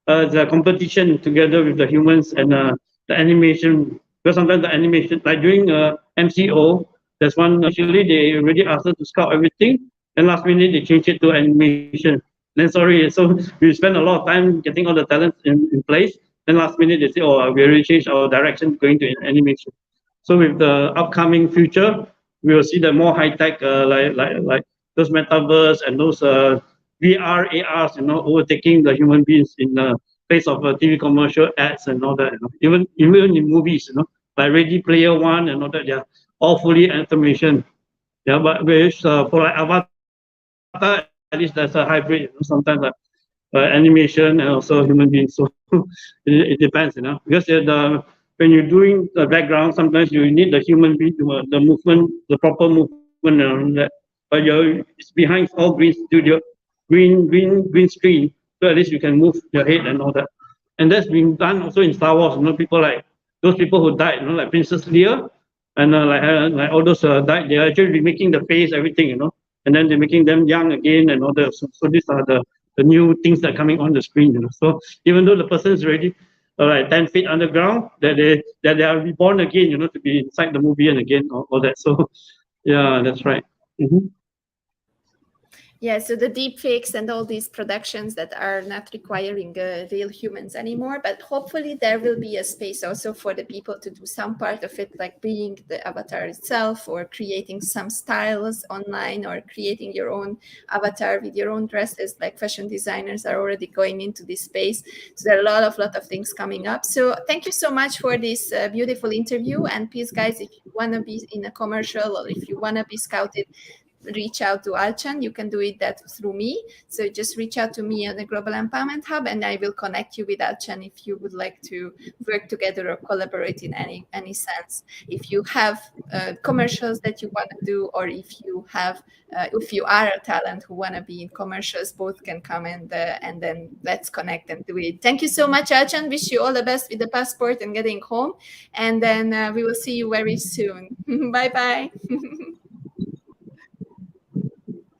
Speaker 3: the competition together with the humans and the animation. Because sometimes the animation, like during MCO, there's one initially they already asked us to scout everything, and last minute they changed it to animation. Then sorry, so we spend a lot of time getting all the talents in place. Then last minute they say, oh, we already changed our direction going to animation. So with the upcoming future, we will see the more high tech, like those metaverse and those VR, ARs, overtaking the human beings in the place of TV commercial ads and all that. Even in movies, like Ready Player One and all that, they're all fully animation. Yeah, but for like Avatar, at least there's a hybrid. Sometimes like animation and also human beings. So it depends, because when you're doing the background, sometimes you need the human being to the movement, the proper movement and all that. But it's behind all green studio, green screen, so at least you can move your head and all that. And that's been done also in Star Wars. People like those people who died, like Princess Leia, and like all those died. They're actually remaking the face, everything, and then they're making them young again and all that. So these are the new things that are coming on the screen. So even though the person is already like 10 feet underground, that they are reborn again, to be inside the movie and again all that. So Yeah, that's right. Mm-hmm.
Speaker 1: Yeah, so the deep fakes and all these productions that are not requiring real humans anymore, but hopefully there will be a space also for the people to do some part of it, like being the avatar itself, or creating some styles online, or creating your own avatar with your own dresses. Like fashion designers are already going into this space. So there are a lot of things coming up. So thank you so much for this beautiful interview. And please, guys, if you want to be in a commercial, or if you want to be scouted, reach out to Alchan. You can do it that through me. So just reach out to me on the Global Empowerment Hub, and I will connect you with Alchan if you would like to work together or collaborate in any sense. If you have commercials that you want to do, or if you are a talent who want to be in commercials, both can come, and then let's connect and do it. Thank you so much, Alchan. Wish you all the best with the passport and getting home, and then we will see you very soon. Bye bye.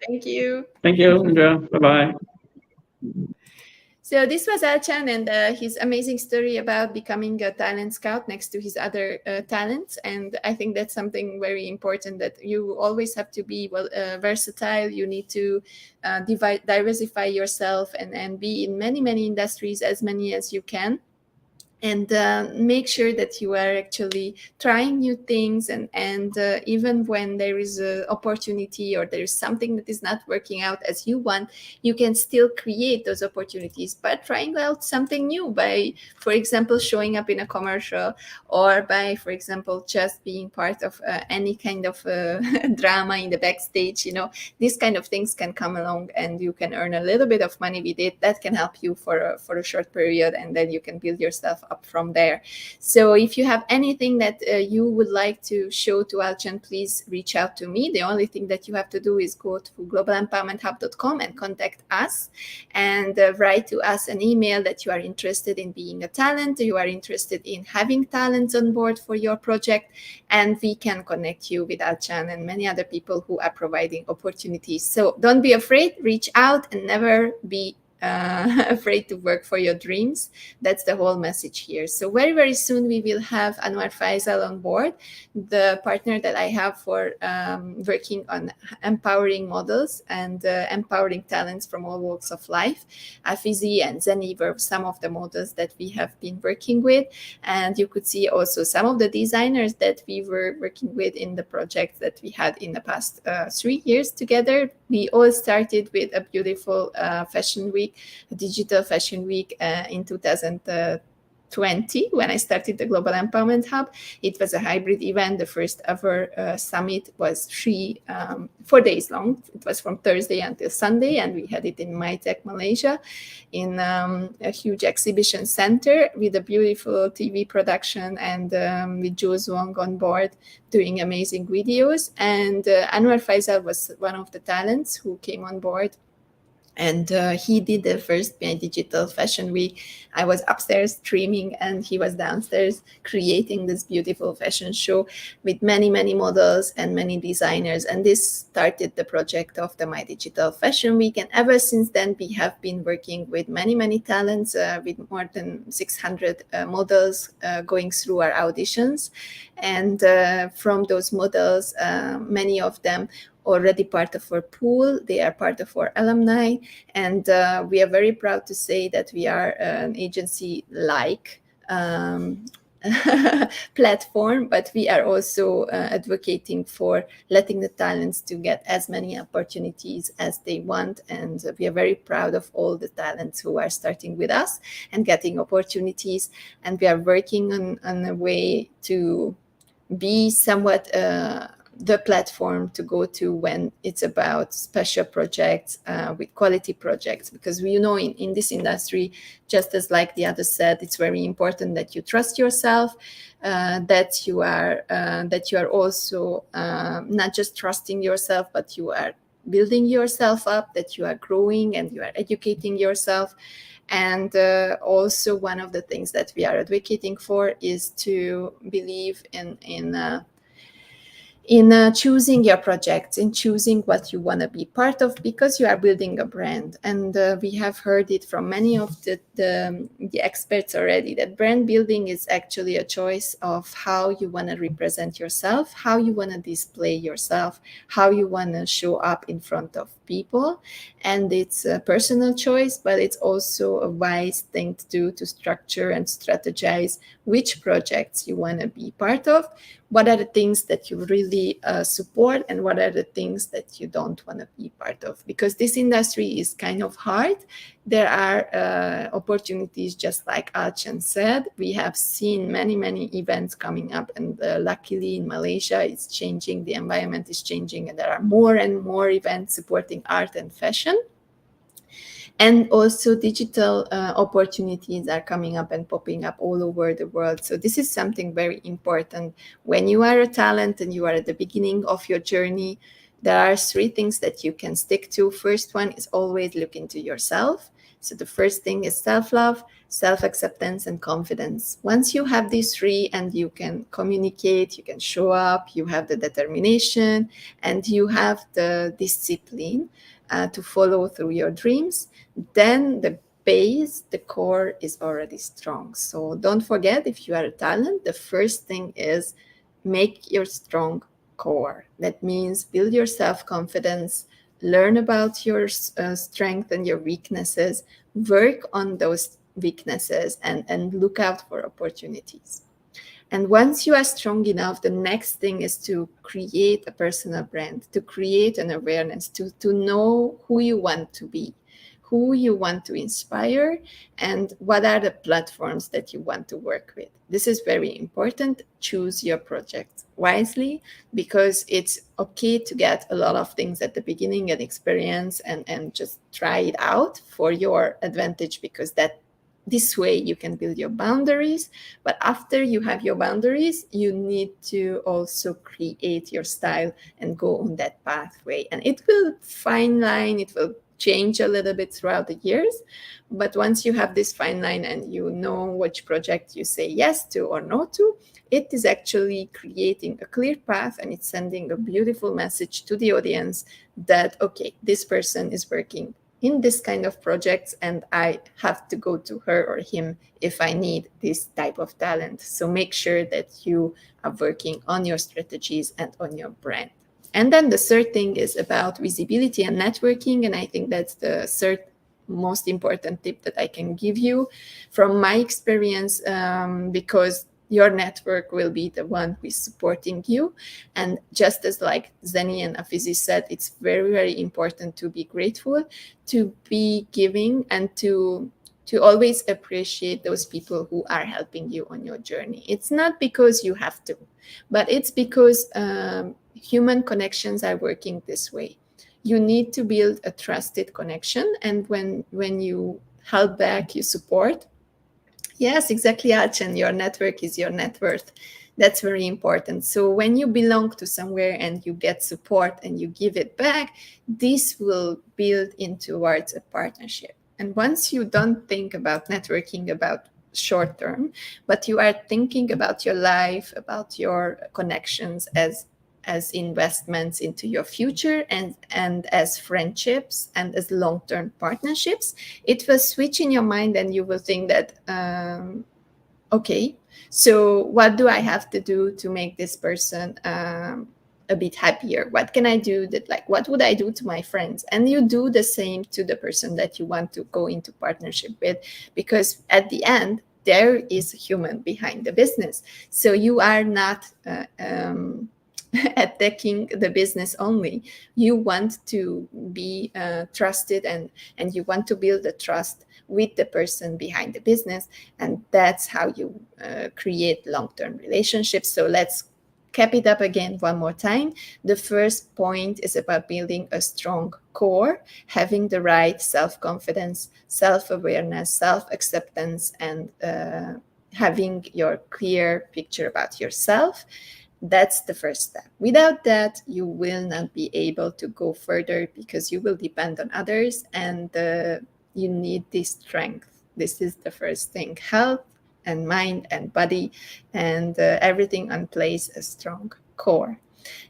Speaker 1: Thank you.
Speaker 3: Thank you, Andrea. Bye-bye.
Speaker 1: So this was Alchan and his amazing story about becoming a talent scout next to his other talents. And I think that's something very important, that you always have to be versatile. You need to diversify yourself and be in many industries, as many as you can. And make sure that you are actually trying new things, and even when there is an opportunity, or there is something that is not working out as you want, you can still create those opportunities by trying out something new, by, for example, showing up in a commercial, or by, for example, just being part of any kind of drama in the backstage. These kind of things can come along, and you can earn a little bit of money with it. That can help you for a short period, and then you can build yourself up from there. So if you have anything that you would like to show to Alchan, please reach out to me. The only thing that you have to do is go to globalempowermenthub.com and contact us, and write to us an email that you are interested in being a talent, you are interested in having talents on board for your project, and we can connect you with Alchan and many other people who are providing opportunities. So don't be afraid, reach out, and never be afraid to work for your dreams. That's the whole message here. So very soon we will have Anwar Faisal on board, the partner that I have for working on empowering models and empowering talents from all walks of life. Afizi and Zeni were some of the models that we have been working with, and you could see also some of the designers that we were working with in the projects that we had in the past 3 years together. We all started with a beautiful fashion week, a digital fashion week in 2020, when I started the Global Empowerment Hub. It was a hybrid event. The first ever summit was 4 days long. It was from Thursday until Sunday, and we had it in MyTech, Malaysia, in a huge exhibition center with a beautiful TV production, and with Joe Zwang on board doing amazing videos. And Anwar Faisal was one of the talents who came on board, and he did the first digital fashion week. I was upstairs streaming, and he was downstairs creating this beautiful fashion show with many models and many designers. And this started the project of the My Digital Fashion Week. And ever since then, we have been working with many talents, with more than 600 models going through our auditions. And from those models, many of them already part of our pool. They are part of our alumni, and we are very proud to say that we are an agency-like platform, but we are also advocating for letting the talents to get as many opportunities as they want. And we are very proud of all the talents who are starting with us and getting opportunities. And we are working on a way to be somewhat the platform to go to when it's about special projects with quality projects, because we know in this industry, just as like the other said, it's very important that you trust yourself, that you are also not just trusting yourself, but you are building yourself up, that you are growing and you are educating yourself. And also one of the things that we are advocating for is to believe in in choosing your projects, in choosing what you want to be part of, because you are building a brand. And we have heard it from many of the experts already, that brand building is actually a choice of how you want to represent yourself, how you want to display yourself, how you want to show up in front of people. And it's a personal choice, but it's also a wise thing to do, to structure and strategize which projects you want to be part of, what are the things that you really support, and what are the things that you don't want to be part of. Because this industry is kind of hard. There are opportunities, just like Achan said. We have seen many, many events coming up, and luckily in Malaysia it's changing, the environment is changing, and there are more and more events supporting art and fashion. And also digital opportunities are coming up and popping up all over the world. So this is something very important. When you are a talent and you are at the beginning of your journey, there are 3 things that you can stick to. First one is always look into yourself. So the first thing is self-love, self-acceptance, and confidence. Once you have these 3 and you can communicate, you can show up, you have the determination, and you have the discipline to follow through your dreams, then the base, the core is already strong. So don't forget, if you are a talent, the first thing is make your strong core. That means build your self-confidence, learn about your strength and your weaknesses, work on those weaknesses, and look out for opportunities. And once you are strong enough, the next thing is to create a personal brand, to create an awareness, to know who you want to be, who you want to inspire, and what are the platforms that you want to work with. This is very important. Choose your project wisely, because it's okay to get a lot of things at the beginning and experience and just try it out for your advantage, because this way you can build your boundaries. But after you have your boundaries, you need to also create your style and go on that pathway. And it will fine line, it will change a little bit throughout the years. But once you have this fine line and you know which project you say yes to or no to, it is actually creating a clear path, and it's sending a beautiful message to the audience that, okay, this person is working in this kind of projects, and I have to go to her or him if I need this type of talent. So make sure that you are working on your strategies and on your brand. And then the third thing is about visibility and networking. And I think that's the third most important tip that I can give you from my experience, because your network will be the one who is supporting you. And just as like Zeni and Afizi said, it's very, very important to be grateful, to be giving, and to always appreciate those people who are helping you on your journey. It's not because you have to, but it's because human connections are working this way. You need to build a trusted connection. And when you help back, you support. Yes, exactly, Archen. Your network is your net worth. That's very important. So when you belong to somewhere and you get support and you give it back, this will build in towards a partnership. And once you don't think about networking about short term, but you are thinking about your life, about your connections as investments into your future, and as friendships and as long-term partnerships, it will switch in your mind, and you will think that, okay, so what do I have to do to make this person a bit happier? What can I do what would I do to my friends? And you do the same to the person that you want to go into partnership with, because at the end, there is a human behind the business. So you are not attacking the business only. You want to be trusted, and you want to build a trust with the person behind the business, and that's how you create long-term relationships. So let's cap it up again one more time. The first point is about building a strong core, having the right self-confidence, self-awareness, self-acceptance, and having your clear picture about yourself. That's the first step. Without that, you will not be able to go further, because you will depend on others, and you need this strength. This is the first thing: health and mind and body, and everything on place a strong core.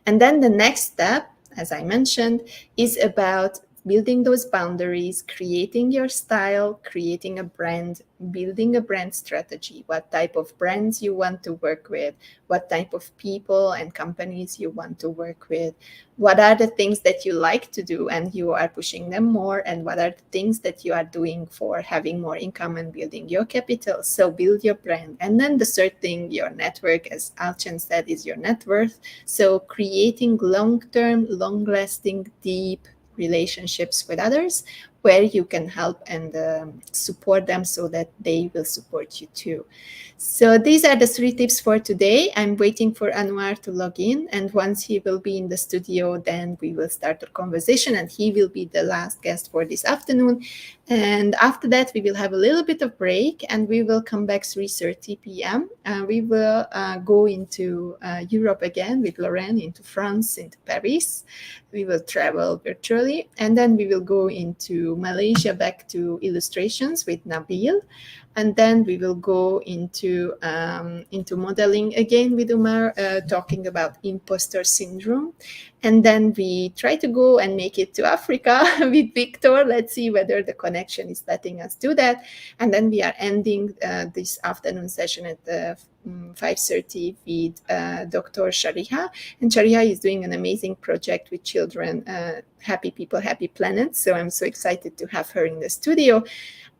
Speaker 1: And then the next step, as I mentioned, is about building those boundaries, creating your style, creating a brand, building a brand strategy, what type of brands you want to work with, what type of people and companies you want to work with, what are the things that you like to do and you are pushing them more, and what are the things that you are doing for having more income and building your capital. So build your brand. And then the third thing, your network, as Alchen said, is your net worth. So creating long-term, long-lasting, deep relationships with others where you can help and support them so that they will support you too. So these are the 3 tips for today. I'm waiting for Anwar to log in, and once he will be in the studio, then we will start our conversation, and he will be the last guest for this afternoon. And after that, we will have a little bit of break, and we will come back 3:30 p.m. We will go into Europe again with Lorraine, into France, into Paris. We will travel virtually, and then we will go into Malaysia, back to illustrations with Nabil. And then we will go into modeling again with Umar, talking about imposter syndrome. And then we try to go and make it to Africa with Victor. Let's see whether the connection is letting us do that. And then we are ending this afternoon session at 5:30 with Dr. Shariha. And Shariha is doing an amazing project with children, Happy People, Happy Planet. So I'm so excited to have her in the studio.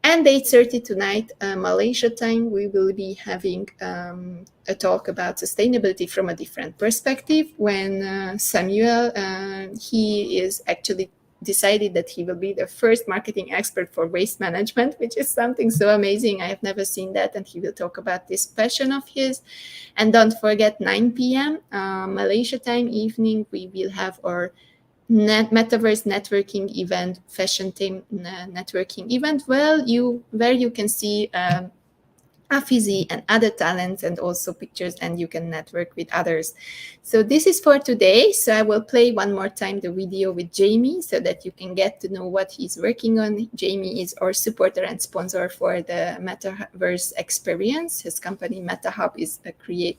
Speaker 1: And 8:30 tonight, Malaysia time, we will be having a talk about sustainability from a different perspective when Samuel, he is actually decided that he will be the first marketing expert for waste management, which is something so amazing. I have never seen that. And he will talk about this passion of his. And don't forget, 9 p.m. Malaysia time evening, we will have our metaverse networking event, fashion team networking event, where you can see Afizi and other talents and also pictures, and you can network with others. So this is for today. So I will play one more time the video with Jamie so that you can get to know what he's working on. Jamie is our supporter and sponsor for the Metaverse experience. His company MetaHub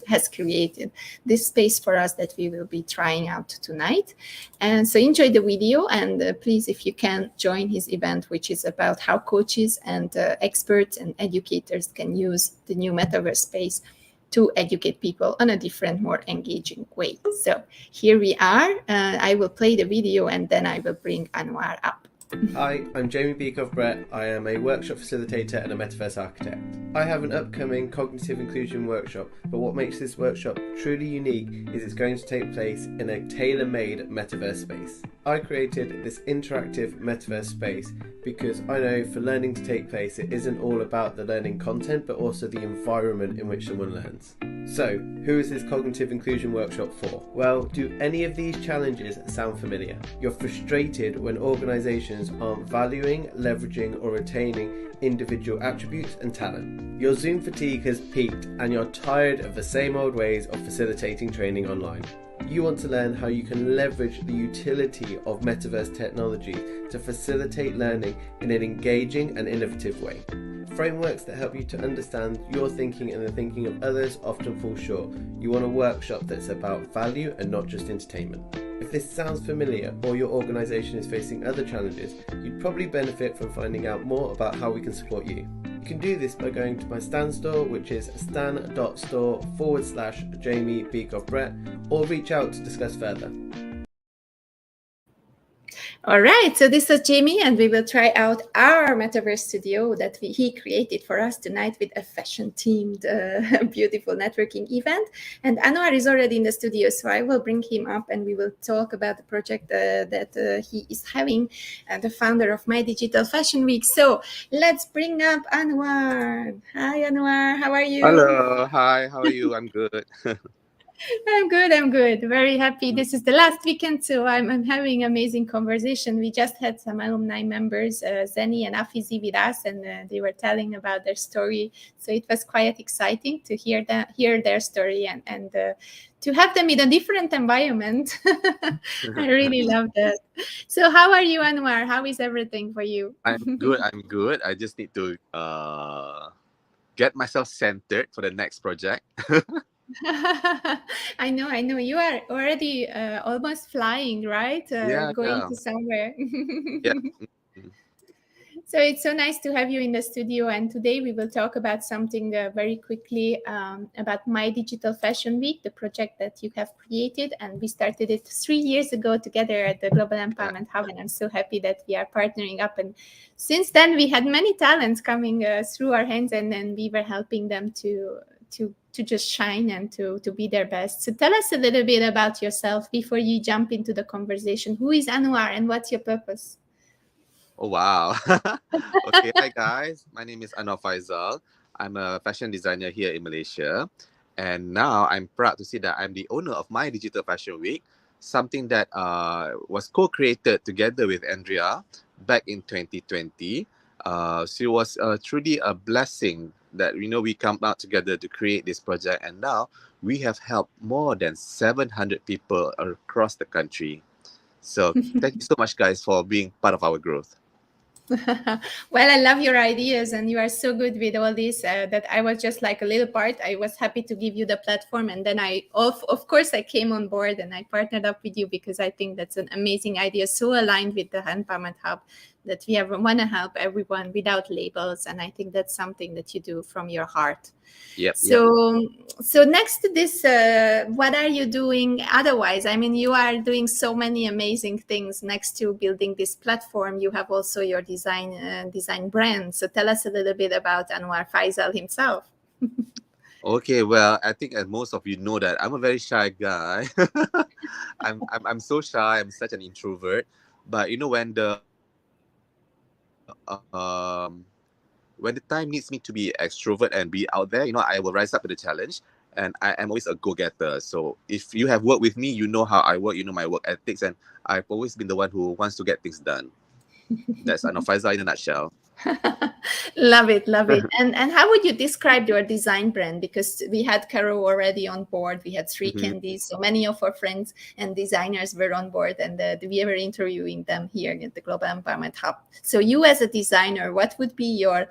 Speaker 1: has created this space for us that we will be trying out tonight. And so enjoy the video, and please, if you can, join his event, which is about how coaches and experts and educators can use the new metaverse space to educate people on a different, more engaging way. So here we are. I will play the video and then I will bring Anwar up.
Speaker 4: Hi, I'm Jamie Beakoff-Brett. I am a workshop facilitator and a metaverse architect. I have an upcoming cognitive inclusion workshop, but what makes this workshop truly unique is it's going to take place in a tailor-made metaverse space. I created this interactive metaverse space because I know for learning to take place, it isn't all about the learning content, but also the environment in which someone learns. So, who is this cognitive inclusion workshop for? Well, do any of these challenges sound familiar? You're frustrated when organisations aren't valuing, leveraging or retaining individual attributes and talent. Your Zoom fatigue has peaked and you're tired of the same old ways of facilitating training online. You want to learn how you can leverage the utility of metaverse technology to facilitate learning in an engaging and innovative way. Frameworks that help you to understand your thinking and the thinking of others often fall short. You want a workshop that's about value and not just entertainment. If this sounds familiar or your organisation is facing other challenges, you'd probably benefit from finding out more about how we can support you. You can do this by going to my Stan store, which is stan.store/Jamie Beakoff-Brett, or reach out to discuss further.
Speaker 1: All right, so this is Jamie, and we will try out our Metaverse studio that he created for us tonight with a fashion-themed, beautiful networking event. And Anwar is already in the studio, so I will bring him up, and we will talk about the project that he is having, the founder of My Digital Fashion Week. So let's bring up Anwar. Hi, Anwar. How are you?
Speaker 5: Hello. Hi. How are you? I'm good.
Speaker 1: I'm good. Very happy. This is the last weekend, so I'm having amazing conversation. We just had some alumni members, Zeni and Afizi, with us, and they were telling about their story. So it was quite exciting to hear their story and to have them in a different environment. I really love that. So how are you, Anwar? How is everything for you?
Speaker 5: I'm good. I just need to get myself centered for the next project.
Speaker 1: I know. You are already almost flying, right?
Speaker 5: Yeah,
Speaker 1: Going
Speaker 5: yeah,
Speaker 1: to somewhere.
Speaker 5: yeah. Mm.
Speaker 1: So it's so nice to have you in the studio. And today we will talk about something very quickly about My Digital Fashion Week, the project that you have created. And we started it 3 years ago together at the Global
Speaker 5: Yeah.
Speaker 1: Empowerment Hub. And I'm so happy that we are partnering up. And since then, we had many talents coming through our hands, and then we were helping them to just shine and to be their best. So tell us a little bit about yourself before you jump into the conversation. Who is Anwar and what's your purpose?
Speaker 5: Oh wow. Okay, hi guys. My name is Anwar Faisal. I'm a fashion designer here in Malaysia, and now I'm proud to say that I'm the owner of My Digital Fashion Week, something that was co-created together with Andrea back in 2020. So it was truly a blessing that we come out together to create this project, and now we have helped more than 700 people across the country. So thank you so much, guys, for being part of our growth.
Speaker 1: Well, I love your ideas, and you are so good with all this that I was just like a little part. I was happy to give you the platform, and then of course, I came on board and I partnered up with you because I think that's an amazing idea, so aligned with the Empowerment Hub that we want to help everyone without labels, and I think that's something that you do from your heart.
Speaker 5: Yep, yep.
Speaker 1: So next to this, what are you doing otherwise? I mean, you are doing so many amazing things next to building this platform. You have also your design brand. So tell us a little bit about Anwar Faisal himself.
Speaker 5: Okay, well, I think as most of you know that I'm a very shy guy. I'm so shy. I'm such an introvert. But when the time needs me to be extrovert and be out there, I will rise up to the challenge. And I am always a go-getter. So if you have worked with me, you know how I work. You know my work ethics, and I've always been the one who wants to get things done. That's Anwar Faisal in a nutshell.
Speaker 1: Love it, love it. And how would you describe your design brand? Because we had Caro already on board. We had Three
Speaker 5: Mhm.
Speaker 1: Candies. So many of our friends and designers were on board, and we were interviewing them here at the Global Empowerment Hub. So you as a designer, what would be your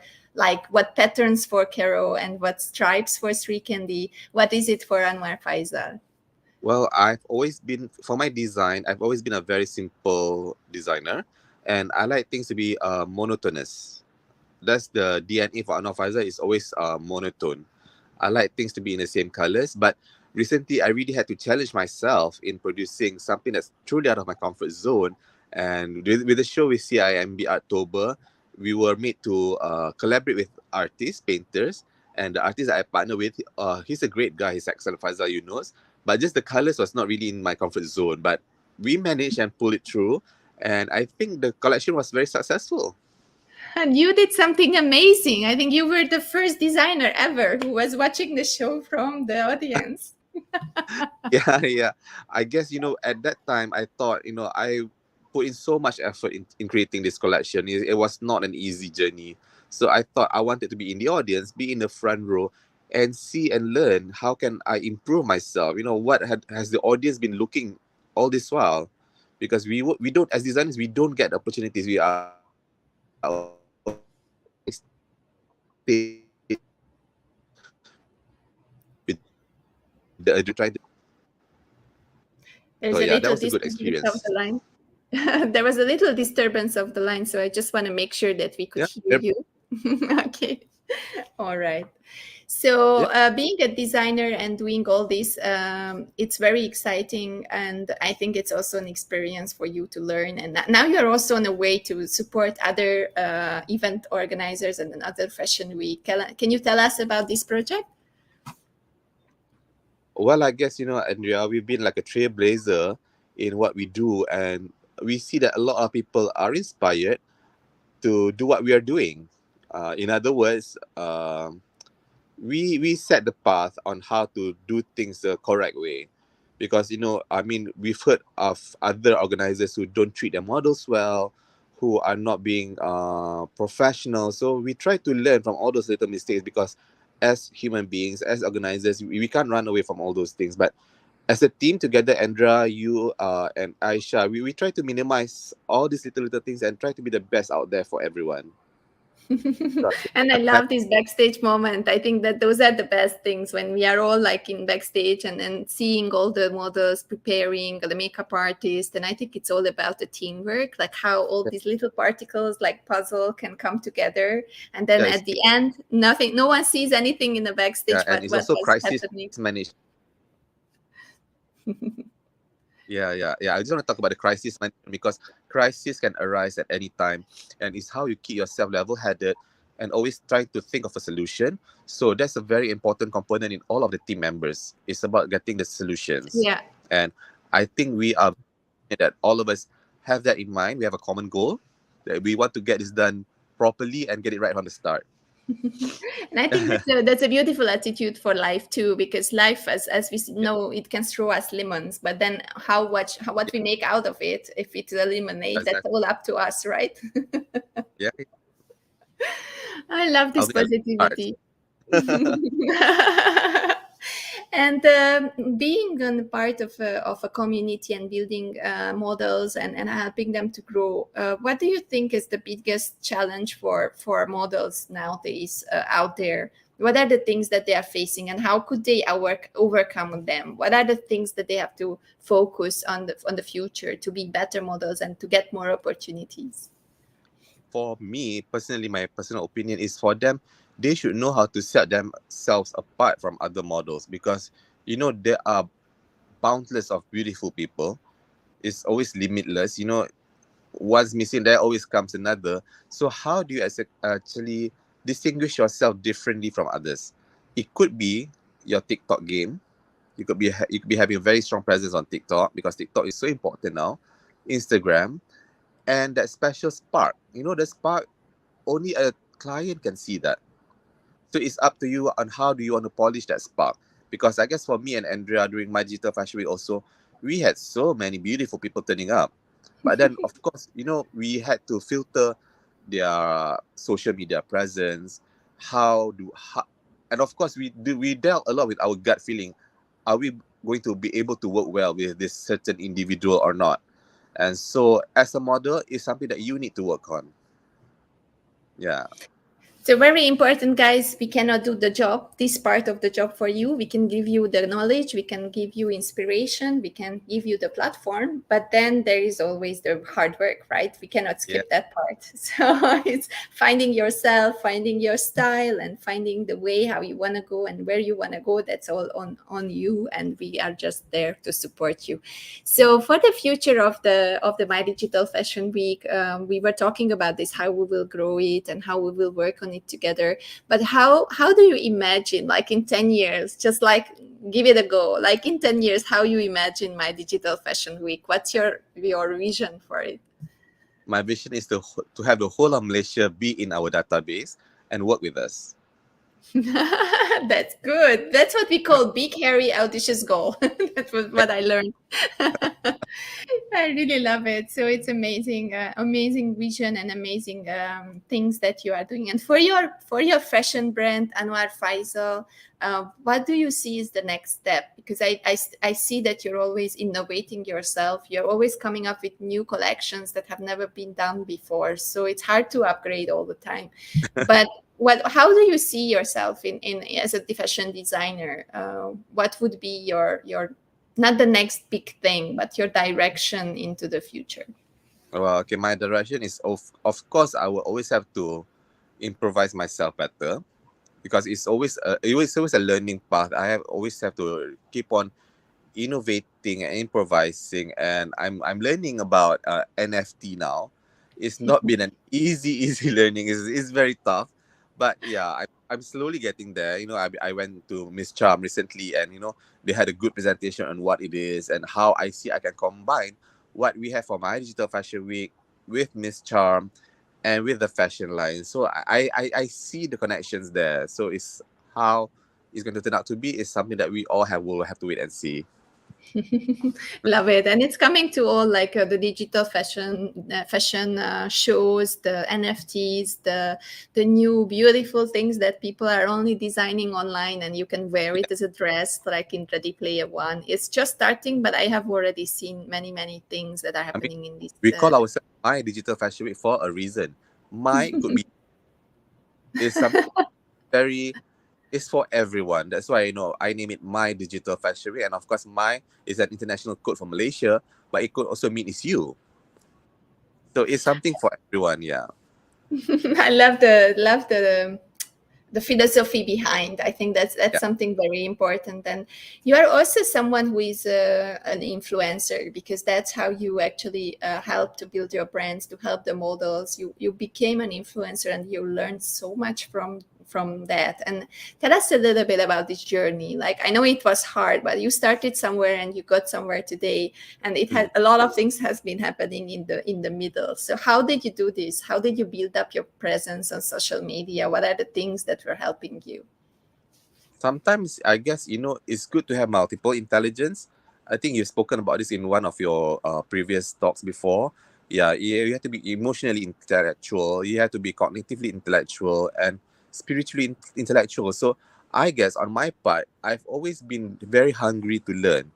Speaker 1: what patterns for Caro and what stripes for Three Candy? What is it for Anwar Faisal?
Speaker 5: Well, for my design, I've always been a very simple designer, and I like things to be monotonous. That's the DNA for Anwar Faisal, is always monotone. I like things to be in the same colors, but recently I really had to challenge myself in producing something that's truly out of my comfort zone. And with the show with CIMB October, we were made to collaborate with artists, painters, and the artist that I partner with, he's a great guy. He's excellent, Faisal Yunus. But just the colors was not really in my comfort zone. But we managed and pulled it through. And I think the collection was very successful.
Speaker 1: And you did something amazing. I think you were the first designer ever who was watching the show from the audience.
Speaker 5: Yeah, yeah. I guess, at that time, I thought, I put in so much effort in creating this collection. It was not an easy journey. So I thought I wanted to be in the audience, be in the front row, and see and learn how can I improve myself. What has the audience been looking all this while? Because we don't, as designers, we don't get opportunities. We are always with the trying to.
Speaker 1: There's
Speaker 5: So
Speaker 1: a
Speaker 5: yeah, that
Speaker 1: little
Speaker 5: was a good
Speaker 1: disturbance of the
Speaker 5: experience.
Speaker 1: line. There was a little disturbance of the line, so I just want to make sure that we could
Speaker 5: Yeah.
Speaker 1: hear
Speaker 5: Yep.
Speaker 1: you. Okay. All right. So,
Speaker 5: Yep.
Speaker 1: being a designer and doing all this, it's very exciting. And I think it's also an experience for you to learn. And now you're also on a way to support other event organizers and another fashion week. Can you tell us about this project?
Speaker 5: Well, I guess, Andrea, we've been like a trailblazer in what we do, and we see that a lot of people are inspired to do what we are doing. In other words, we set the path on how to do things the correct way, because I mean, we've heard of other organizers who don't treat their models well, who are not being professional. So we try to learn from all those little mistakes, because as human beings, as organizers, we can't run away from all those things. But as a team together, Andra, you and Aisha, we try to minimize all these little things and try to be the best out there for everyone.
Speaker 1: And I love this backstage moment. I think that those are the best things when we are all like in backstage and then seeing all the models preparing, the makeup artist. And I think it's all about the teamwork, like how all these little particles like puzzle can come together. And then
Speaker 5: Yeah,
Speaker 1: at the end, no one sees anything in the backstage,
Speaker 5: and
Speaker 1: but
Speaker 5: it's
Speaker 1: what
Speaker 5: also
Speaker 1: was
Speaker 5: crisis
Speaker 1: happening.
Speaker 5: management. Yeah. I just want to talk about the crisis management because crisis can arise at any time, and it's how you keep yourself level-headed and always try to think of a solution. So that's a very important component in all of the team members. It's about getting the solutions,
Speaker 1: Yeah.
Speaker 5: and I think we are that all of us have that in mind. We have a common goal that we want to get this done properly and get it right from the start.
Speaker 1: And I think that's a beautiful attitude for life too, because life, as we know, it can throw us lemons, but then what we make out of it, if it's a lemonade, that's
Speaker 5: Exactly.
Speaker 1: all up to us, right?
Speaker 5: Yeah,
Speaker 1: I love
Speaker 5: I'll
Speaker 1: this
Speaker 5: be a part.
Speaker 1: positivity. And being a part of a community and building models and helping them to grow, what do you think is the biggest challenge for models nowadays out there? What are the things that they are facing, and how could they overcome them? What are the things that they have to focus on the future to be better models and to get more opportunities?
Speaker 5: For me personally, my personal opinion is for them, they should know how to set themselves apart from other models because there are boundless of beautiful people. It's always limitless. One's missing, there always comes another. So how do you actually distinguish yourself differently from others? It could be your TikTok game. You could be having a very strong presence on TikTok because TikTok is so important now. Instagram, and that special spark. The spark, only a client can see that. So it's up to you on how do you want to polish that spark. Because I guess for me and Andrea during my digital fashion week also, we had so many beautiful people turning up. But then of course, we had to filter their social media presence. And of course we dealt a lot with our gut feeling. Are we going to be able to work well with this certain individual or not? And so as a model, it's something that you need to work on. Yeah.
Speaker 1: So very important, guys. We cannot do the job, this part of the job for you. We can give you the knowledge, we can give you inspiration, we can give you the platform, but then there is always the hard work, right? We cannot skip that part. So it's finding yourself, finding your style, and finding the way how you want to go and where you want to go. That's all on you, and we are just there to support you. So for the future of the My Digital Fashion Week, we were talking about this, how we will grow it and how we will work on it together. But how do you imagine, like in 10 years, just like give it a go, like in 10 years, how you imagine My Digital Fashion Week? What's your vision for it?
Speaker 5: My vision is to have the whole of Malaysia be in our database and work with us.
Speaker 1: That's good. That's what we call big, hairy, audacious goal. That was what I learned. I really love it. So it's amazing, amazing vision and amazing things that you are doing. And for your fashion brand, Anwar Faisal, what do you see is the next step? Because I see that you're always innovating yourself. You're always coming up with new collections that have never been done before. So it's hard to upgrade all the time. But how do you see yourself in as a fashion designer? What would be your not the next big thing, but your direction into the future?
Speaker 5: Well, okay, my direction is of course I will always have to improvise myself better because it's always a learning path. Always have to keep on innovating and improvising, and I'm learning about NFT now. It's not been an easy learning. It's very tough, but yeah, I'm slowly getting there. I went to Miss Charm recently, and they had a good presentation on what it is and how I see I can combine what we have for My Digital Fashion Week with Miss Charm and with the fashion line. So I see the connections there. So it's how it's going to turn out to be is something that we all will have to wait and see.
Speaker 1: Love it. And it's coming to all like the digital fashion shows, the NFTs, the new beautiful things that people are only designing online, and you can wear it as a dress, like in Ready Player One. It's just starting, but I have already seen many things that are happening in this.
Speaker 5: We call ourselves My Digital Fashion Week for a reason. My could be It's something very, it's for everyone. That's why I name it My Digital Fashion Week. And of course, My is an international code for Malaysia, but it could also mean it's you. So it's something for everyone. Yeah.
Speaker 1: I love the philosophy behind. I think that's
Speaker 5: Yeah.
Speaker 1: something very important. And you are also someone who is an influencer, because that's how you actually help to build your brands, to help the models. You became an influencer and you learned so much from that. And tell us a little bit about this journey. Like, I know it was hard, but you started somewhere and you got somewhere today, and it
Speaker 5: Mm.
Speaker 1: had a lot of things has been happening in the middle. So how did you do this? How did you build up your presence on social media? What are the things that were helping you?
Speaker 5: Sometimes I guess it's good to have multiple intelligence. I think you've spoken about this in one of your previous talks before. Yeah, you have to be emotionally intellectual, you have to be cognitively intellectual, and spiritually intellectual. So I guess on my part, I've always been very hungry to learn.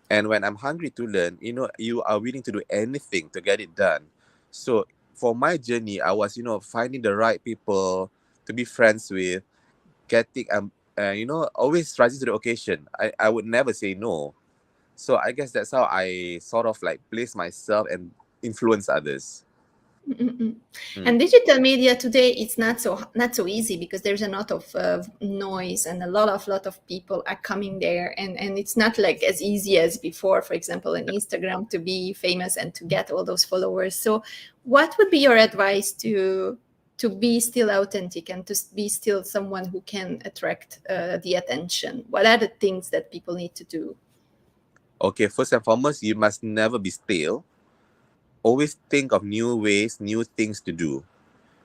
Speaker 5: And when I'm hungry to learn, you are willing to do anything to get it done. So for my journey, I was, finding the right people to be friends with, getting always rising to the occasion. I would never say no. So I guess that's how I sort of like place myself and influence others.
Speaker 1: Mm-mm.
Speaker 5: Mm.
Speaker 1: And digital media today, it's not so easy, because there's a lot of noise, and a lot of people are coming there, and it's not like as easy as before, for example, on Instagram, to be famous and to get all those followers. So what would be your advice to be still authentic and to be still someone who can attract the attention? What are the things that people need to do?
Speaker 5: Okay, first and foremost, you must never be stale. Always think of new ways, new things to do.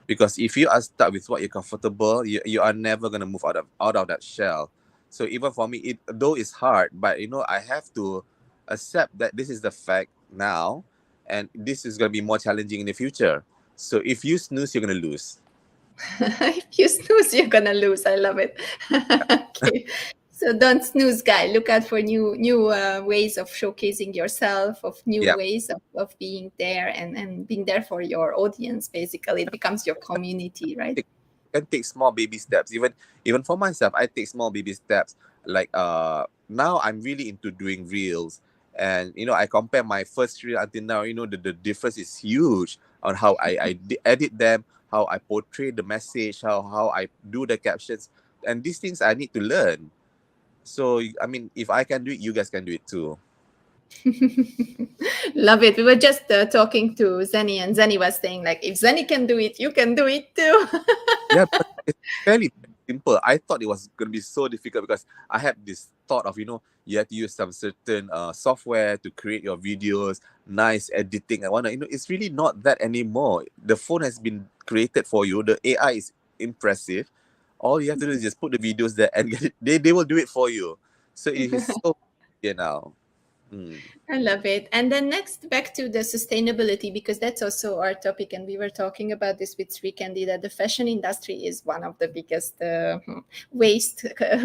Speaker 5: Because if you are stuck with what you're comfortable, you are never gonna move out of that shell. So even for me, though it's hard, but I have to accept that this is the fact now, and this is gonna be more challenging in the future. So if you snooze, you're gonna lose.
Speaker 1: If you snooze, you're gonna lose. I love it. Okay. So don't snooze, guy. Look out for new ways of showcasing yourself, of new
Speaker 5: Yeah,
Speaker 1: ways of being there, and being there for your audience. Basically, it becomes your community, right?
Speaker 5: can take small baby steps. Even for myself, I take small baby steps. Like now I'm really into doing reels, and I compare my first reel until now. The difference is huge on how I edit them, how I portray the message, how I do the captions, and these things I need to learn. So I mean, if I can do it, you guys can do it too.
Speaker 1: Love it. We were just talking to Zenny, and Zenny was saying, like, if Zenny can do it, you can do it too.
Speaker 5: Yeah, but it's fairly simple. I thought it was going to be so difficult because I had this thought of, you have to use some certain software to create your videos, nice editing. I wanna, it's really not that anymore. The phone has been created for you. The AI is impressive. All you have to do is just put the videos there and get it. They will do it for you. So it is so easier now. Mm.
Speaker 1: I love it. And then next, back to the sustainability, because that's also our topic. And we were talking about this with Sri Candy, that the fashion industry is one of the biggest waste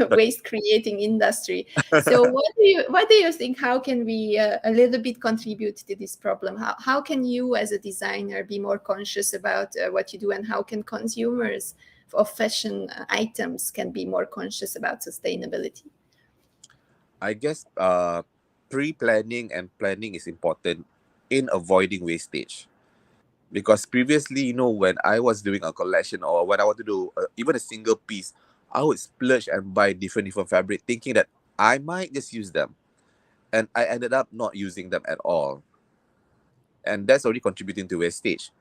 Speaker 1: waste creating industry. So what do you think? How can we a little bit contribute to this problem? How can you as a designer be more conscious about what you do, and how can consumers of fashion items can be more conscious about sustainability?
Speaker 5: I guess pre-planning and planning is important in avoiding wastage. Because previously, when I was doing a collection or when I want to do even a single piece, I would splurge and buy different fabric, thinking that I might just use them, and I ended up not using them at all, and that's already contributing to wastage.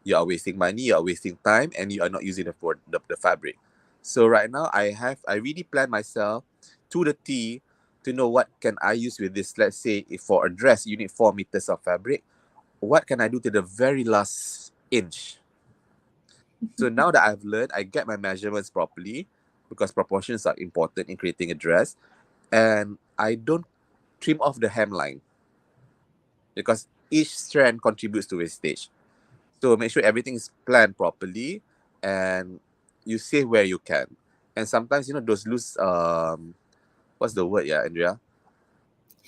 Speaker 5: You are wasting money, you are wasting time, and you are not using the fabric. So right now, I really plan myself to the T to know what can I use with this. Let's say if for a dress you need 4 meters of fabric, what can I do to the very last inch? So now that I've learned, I get my measurements properly because proportions are important in creating a dress. And I don't trim off the hemline because each strand contributes to wastage. So make sure everything is planned properly and you save where you can. And sometimes, those loose, what's the word, yeah, Andrea?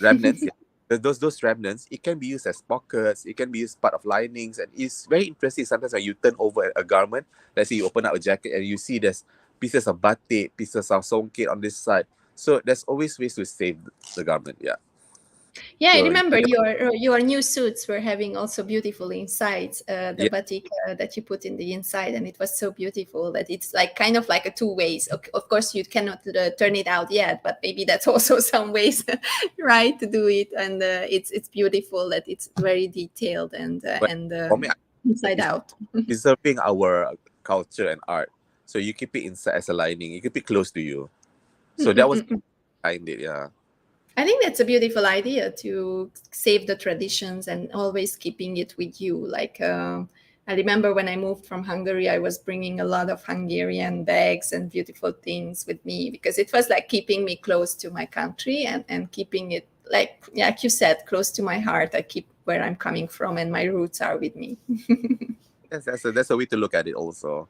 Speaker 5: Remnants, yeah. those remnants, it can be used as pockets, it can be used part of linings, and it's very interesting sometimes when you turn over a garment. Let's say you open up a jacket and you see there's pieces of batik, pieces of songket on this side. So there's always ways to save the garment. Yeah.
Speaker 1: Yeah, I
Speaker 5: So
Speaker 1: remember your new suits were having also beautiful insides, the
Speaker 5: yeah,
Speaker 1: batik that you put in the inside, and it was so beautiful that it's like kind of like a two ways. Of course, you cannot turn it out yet, but maybe that's also some ways, right, to do it. And it's beautiful that it's very detailed and
Speaker 5: but for me,
Speaker 1: inside
Speaker 5: it's
Speaker 1: out.
Speaker 5: preserving our culture and art. So you keep it inside as a lining, you keep it close to you. So that was behind it. Yeah.
Speaker 1: I think that's a beautiful idea to save the traditions and always keeping it with you. Like I remember when I moved from Hungary, I was bringing a lot of Hungarian bags and beautiful things with me because it was like keeping me close to my country and keeping it like you said, close to my heart. I keep where I'm coming from and my roots are with me.
Speaker 5: Yes, that's a way to look at it also.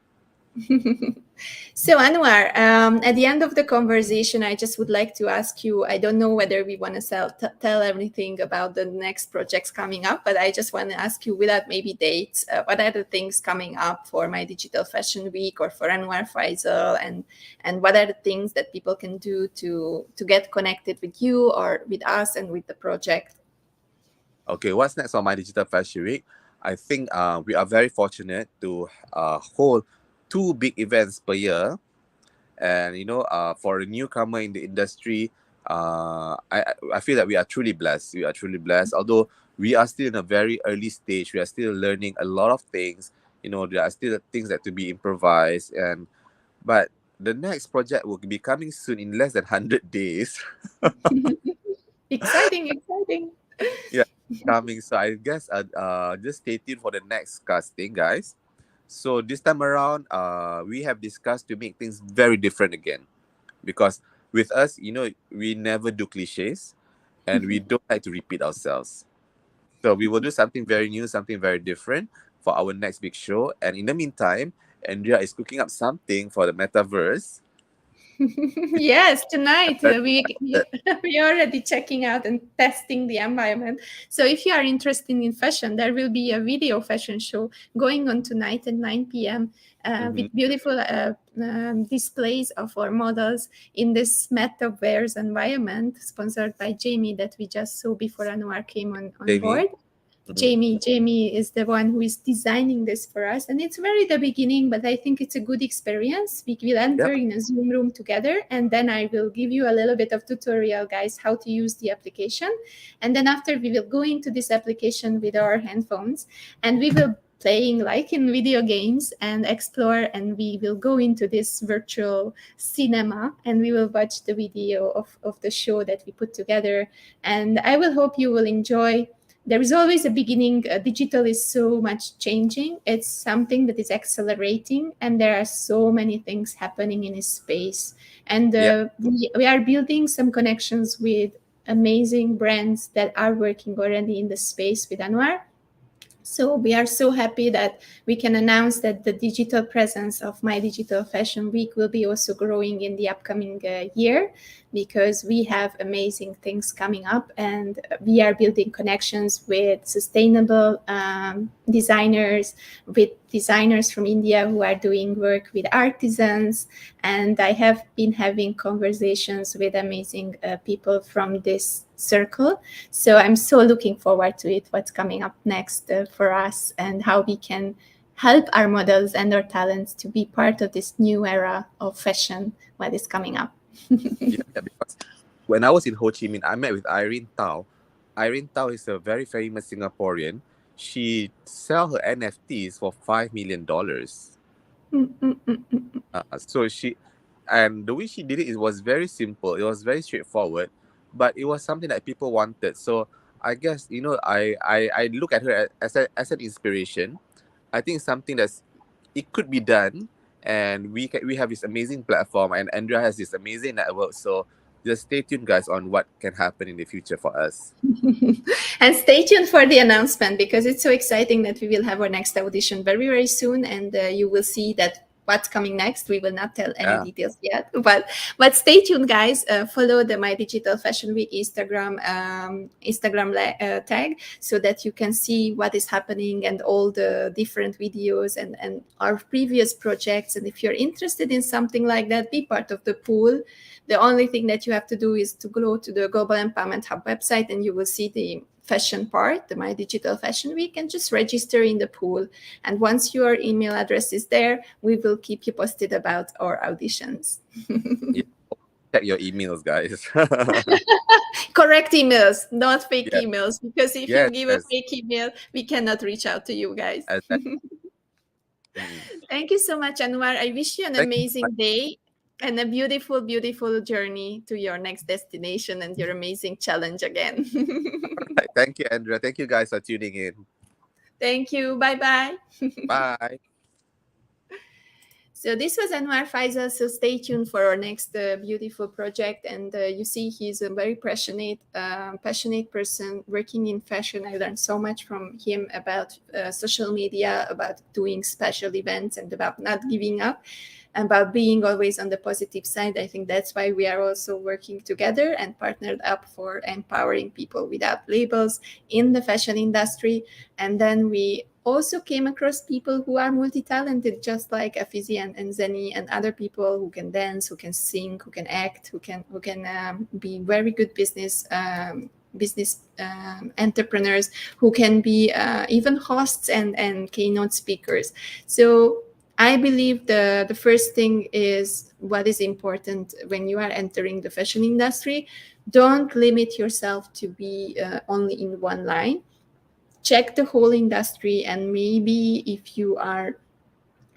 Speaker 1: So Anwar, at the end of the conversation, I just would like to ask you, I don't know whether we want to tell everything about the next projects coming up, but I just want to ask you without maybe dates, what are the things coming up for my Digital Fashion Week or for Anwar Faisal, and what are the things that people can do to get connected with you or with us and with the project?
Speaker 5: Okay, what's next on my Digital Fashion Week? I think we are very fortunate to hold 2 big events per year. And, for a newcomer in the industry, I feel that we are truly blessed. We are truly blessed. Although we are still in a very early stage, we are still learning a lot of things. There are still things that to be improvised. But the next project will be coming soon in less than 100 days.
Speaker 1: Exciting.
Speaker 5: Yeah, coming. So I guess just stay tuned for the next casting, guys. So this time around, we have discussed to make things very different again, because with us, we never do cliches, and we don't like to repeat ourselves. So we will do something very new, something very different for our next big show. And in the meantime, Andrea is cooking up something for the metaverse.
Speaker 1: Yes, tonight
Speaker 5: Very
Speaker 1: we are already checking out and testing the environment. So if you are interested in fashion, there will be a video fashion show going on tonight at 9 p.m. With beautiful displays of our models in this metaverse environment, sponsored by Jamie that we just saw before Anwar came on
Speaker 5: Jamie.
Speaker 1: board. Jamie is the one who is designing this for us, and it's very the beginning, but I think it's a good experience. We will enter in a Zoom room together, and then I will give you a little bit of tutorial, guys, how to use the application. And then after, we will go into this application with our handphones, and we will playing like in video games and explore, and we will go into this virtual cinema and we will watch the video of the show that we put together. And I will hope you will enjoy. There is always a beginning. Digital is so much changing. It's something that is accelerating, and there are so many things happening in this space. And we are building some connections with amazing brands that are working already in the space with Anwar. So we are so happy that we can announce that the digital presence of My Digital Fashion Week will be also growing in the upcoming year, because we have amazing things coming up, and we are building connections with sustainable designers, with designers from India who are doing work with artisans. And I have been having conversations with amazing people from this circle. So I'm so looking forward to it, what's coming up next for us, and how we can help our models and our talents to be part of this new era of fashion, what is coming up.
Speaker 5: Because when I was in Ho Chi Minh, I met with Irene Tao. Irene Tao is a very famous Singaporean. She sells her NFTs for $5 million. And the way she did it was very simple. It was very straightforward, but it was something that people wanted. So I guess, I look at her as an inspiration. I think something it could be done, and we have this amazing platform, and Andrea has this amazing network. So just stay tuned, guys, on what can happen in the future for us.
Speaker 1: And stay tuned for the announcement, because it's so exciting that we will have our next audition very, very soon, and you will see that what's coming next. We will not tell any details yet, but stay tuned, guys. Follow the My Digital Fashion Week Instagram tag, so that you can see what is happening and all the different videos and our previous projects. And if you're interested in something like that, be part of the pool. The only thing that you have to do is to go to the Global Empowerment Hub website, and you will see the fashion part, the My Digital Fashion Week, and just register in the pool. And once your email address is there, we will keep you posted about our auditions.
Speaker 5: Check your emails, guys.
Speaker 1: Correct emails, not fake emails, because if you give a fake email, we cannot reach out to you guys. Thank you so much, Anwar. I wish you an amazing day and a beautiful, beautiful journey to your next destination and your amazing challenge again.
Speaker 5: Right. Thank you, Andrea. Thank you guys for tuning in.
Speaker 1: Thank you. Bye-bye.
Speaker 5: Bye.
Speaker 1: So this was Anwar Faisal. So stay tuned for our next beautiful project. And you see, he's a very passionate person working in fashion. I learned so much from him about social media, about doing special events, and about not giving up, about being always on the positive side. I think that's why we are also working together and partnered up for empowering people without labels in the fashion industry. And then we also came across people who are multi-talented, just like Afizi and Zeni and other people who can dance, who can sing, who can act, who can be very good business entrepreneurs, who can be even hosts and keynote speakers. So I believe the first thing is what is important when you are entering the fashion industry. Don't limit yourself to be only in one line. Check the whole industry, and maybe if you are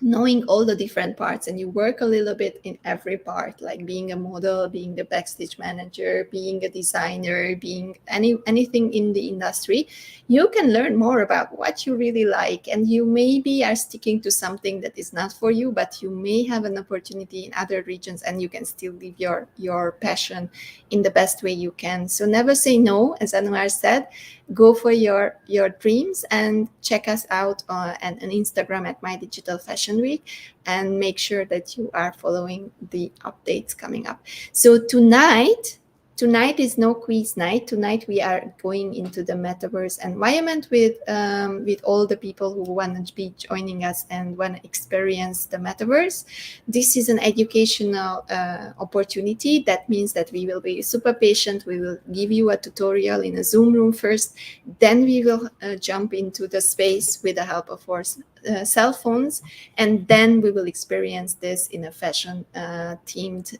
Speaker 1: knowing all the different parts and you work a little bit in every part, like being a model, being the backstage manager, being a designer, being anything in the industry, you can learn more about what you really like. And you maybe are sticking to something that is not for you, but you may have an opportunity in other regions, and you can still live your passion in the best way you can. So never say no, as Anwar said. Go for your dreams, and check us out on Instagram at My Digital Fashion Week, and make sure that you are following the updates coming up. So tonight is no quiz night. Tonight we are going into the metaverse environment with all the people who want to be joining us and want to experience the metaverse. This is an educational opportunity. That means that we will be super patient. We will give you a tutorial in a Zoom room first. Then we will jump into the space with the help of our cell phones, and then we will experience this in a fashion themed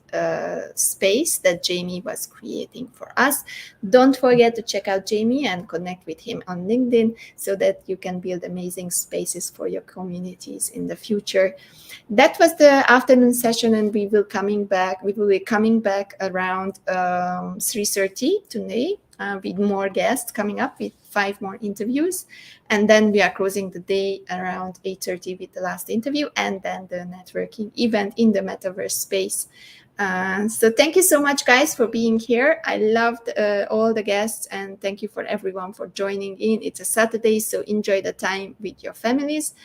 Speaker 1: space that Jamie was creating for us. Don't forget to check out Jamie and connect with him on LinkedIn, so that you can build amazing spaces for your communities in the future. That was the afternoon session, and we will be coming back around 3:30 today with more guests coming up, with 5 more interviews. And then we are closing the day around 8:30 with the last interview, and then the networking event in the metaverse space. So thank you so much, guys, for being here. I loved all the guests, and thank you for everyone for joining in. It's a Saturday, so enjoy the time with your families.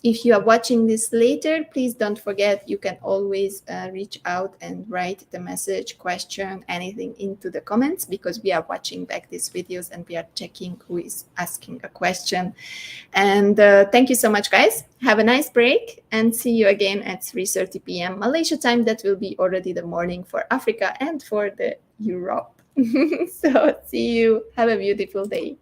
Speaker 1: If you are watching this later, please don't forget, you can always reach out and write the message, question, anything into the comments, because we are watching back these videos and we are checking who is asking a question. And thank you so much, guys. Have a nice break, and see you again at 3:30 p.m. Malaysia time. That will be already the morning for Africa and for the Europe. So see you. Have a beautiful day.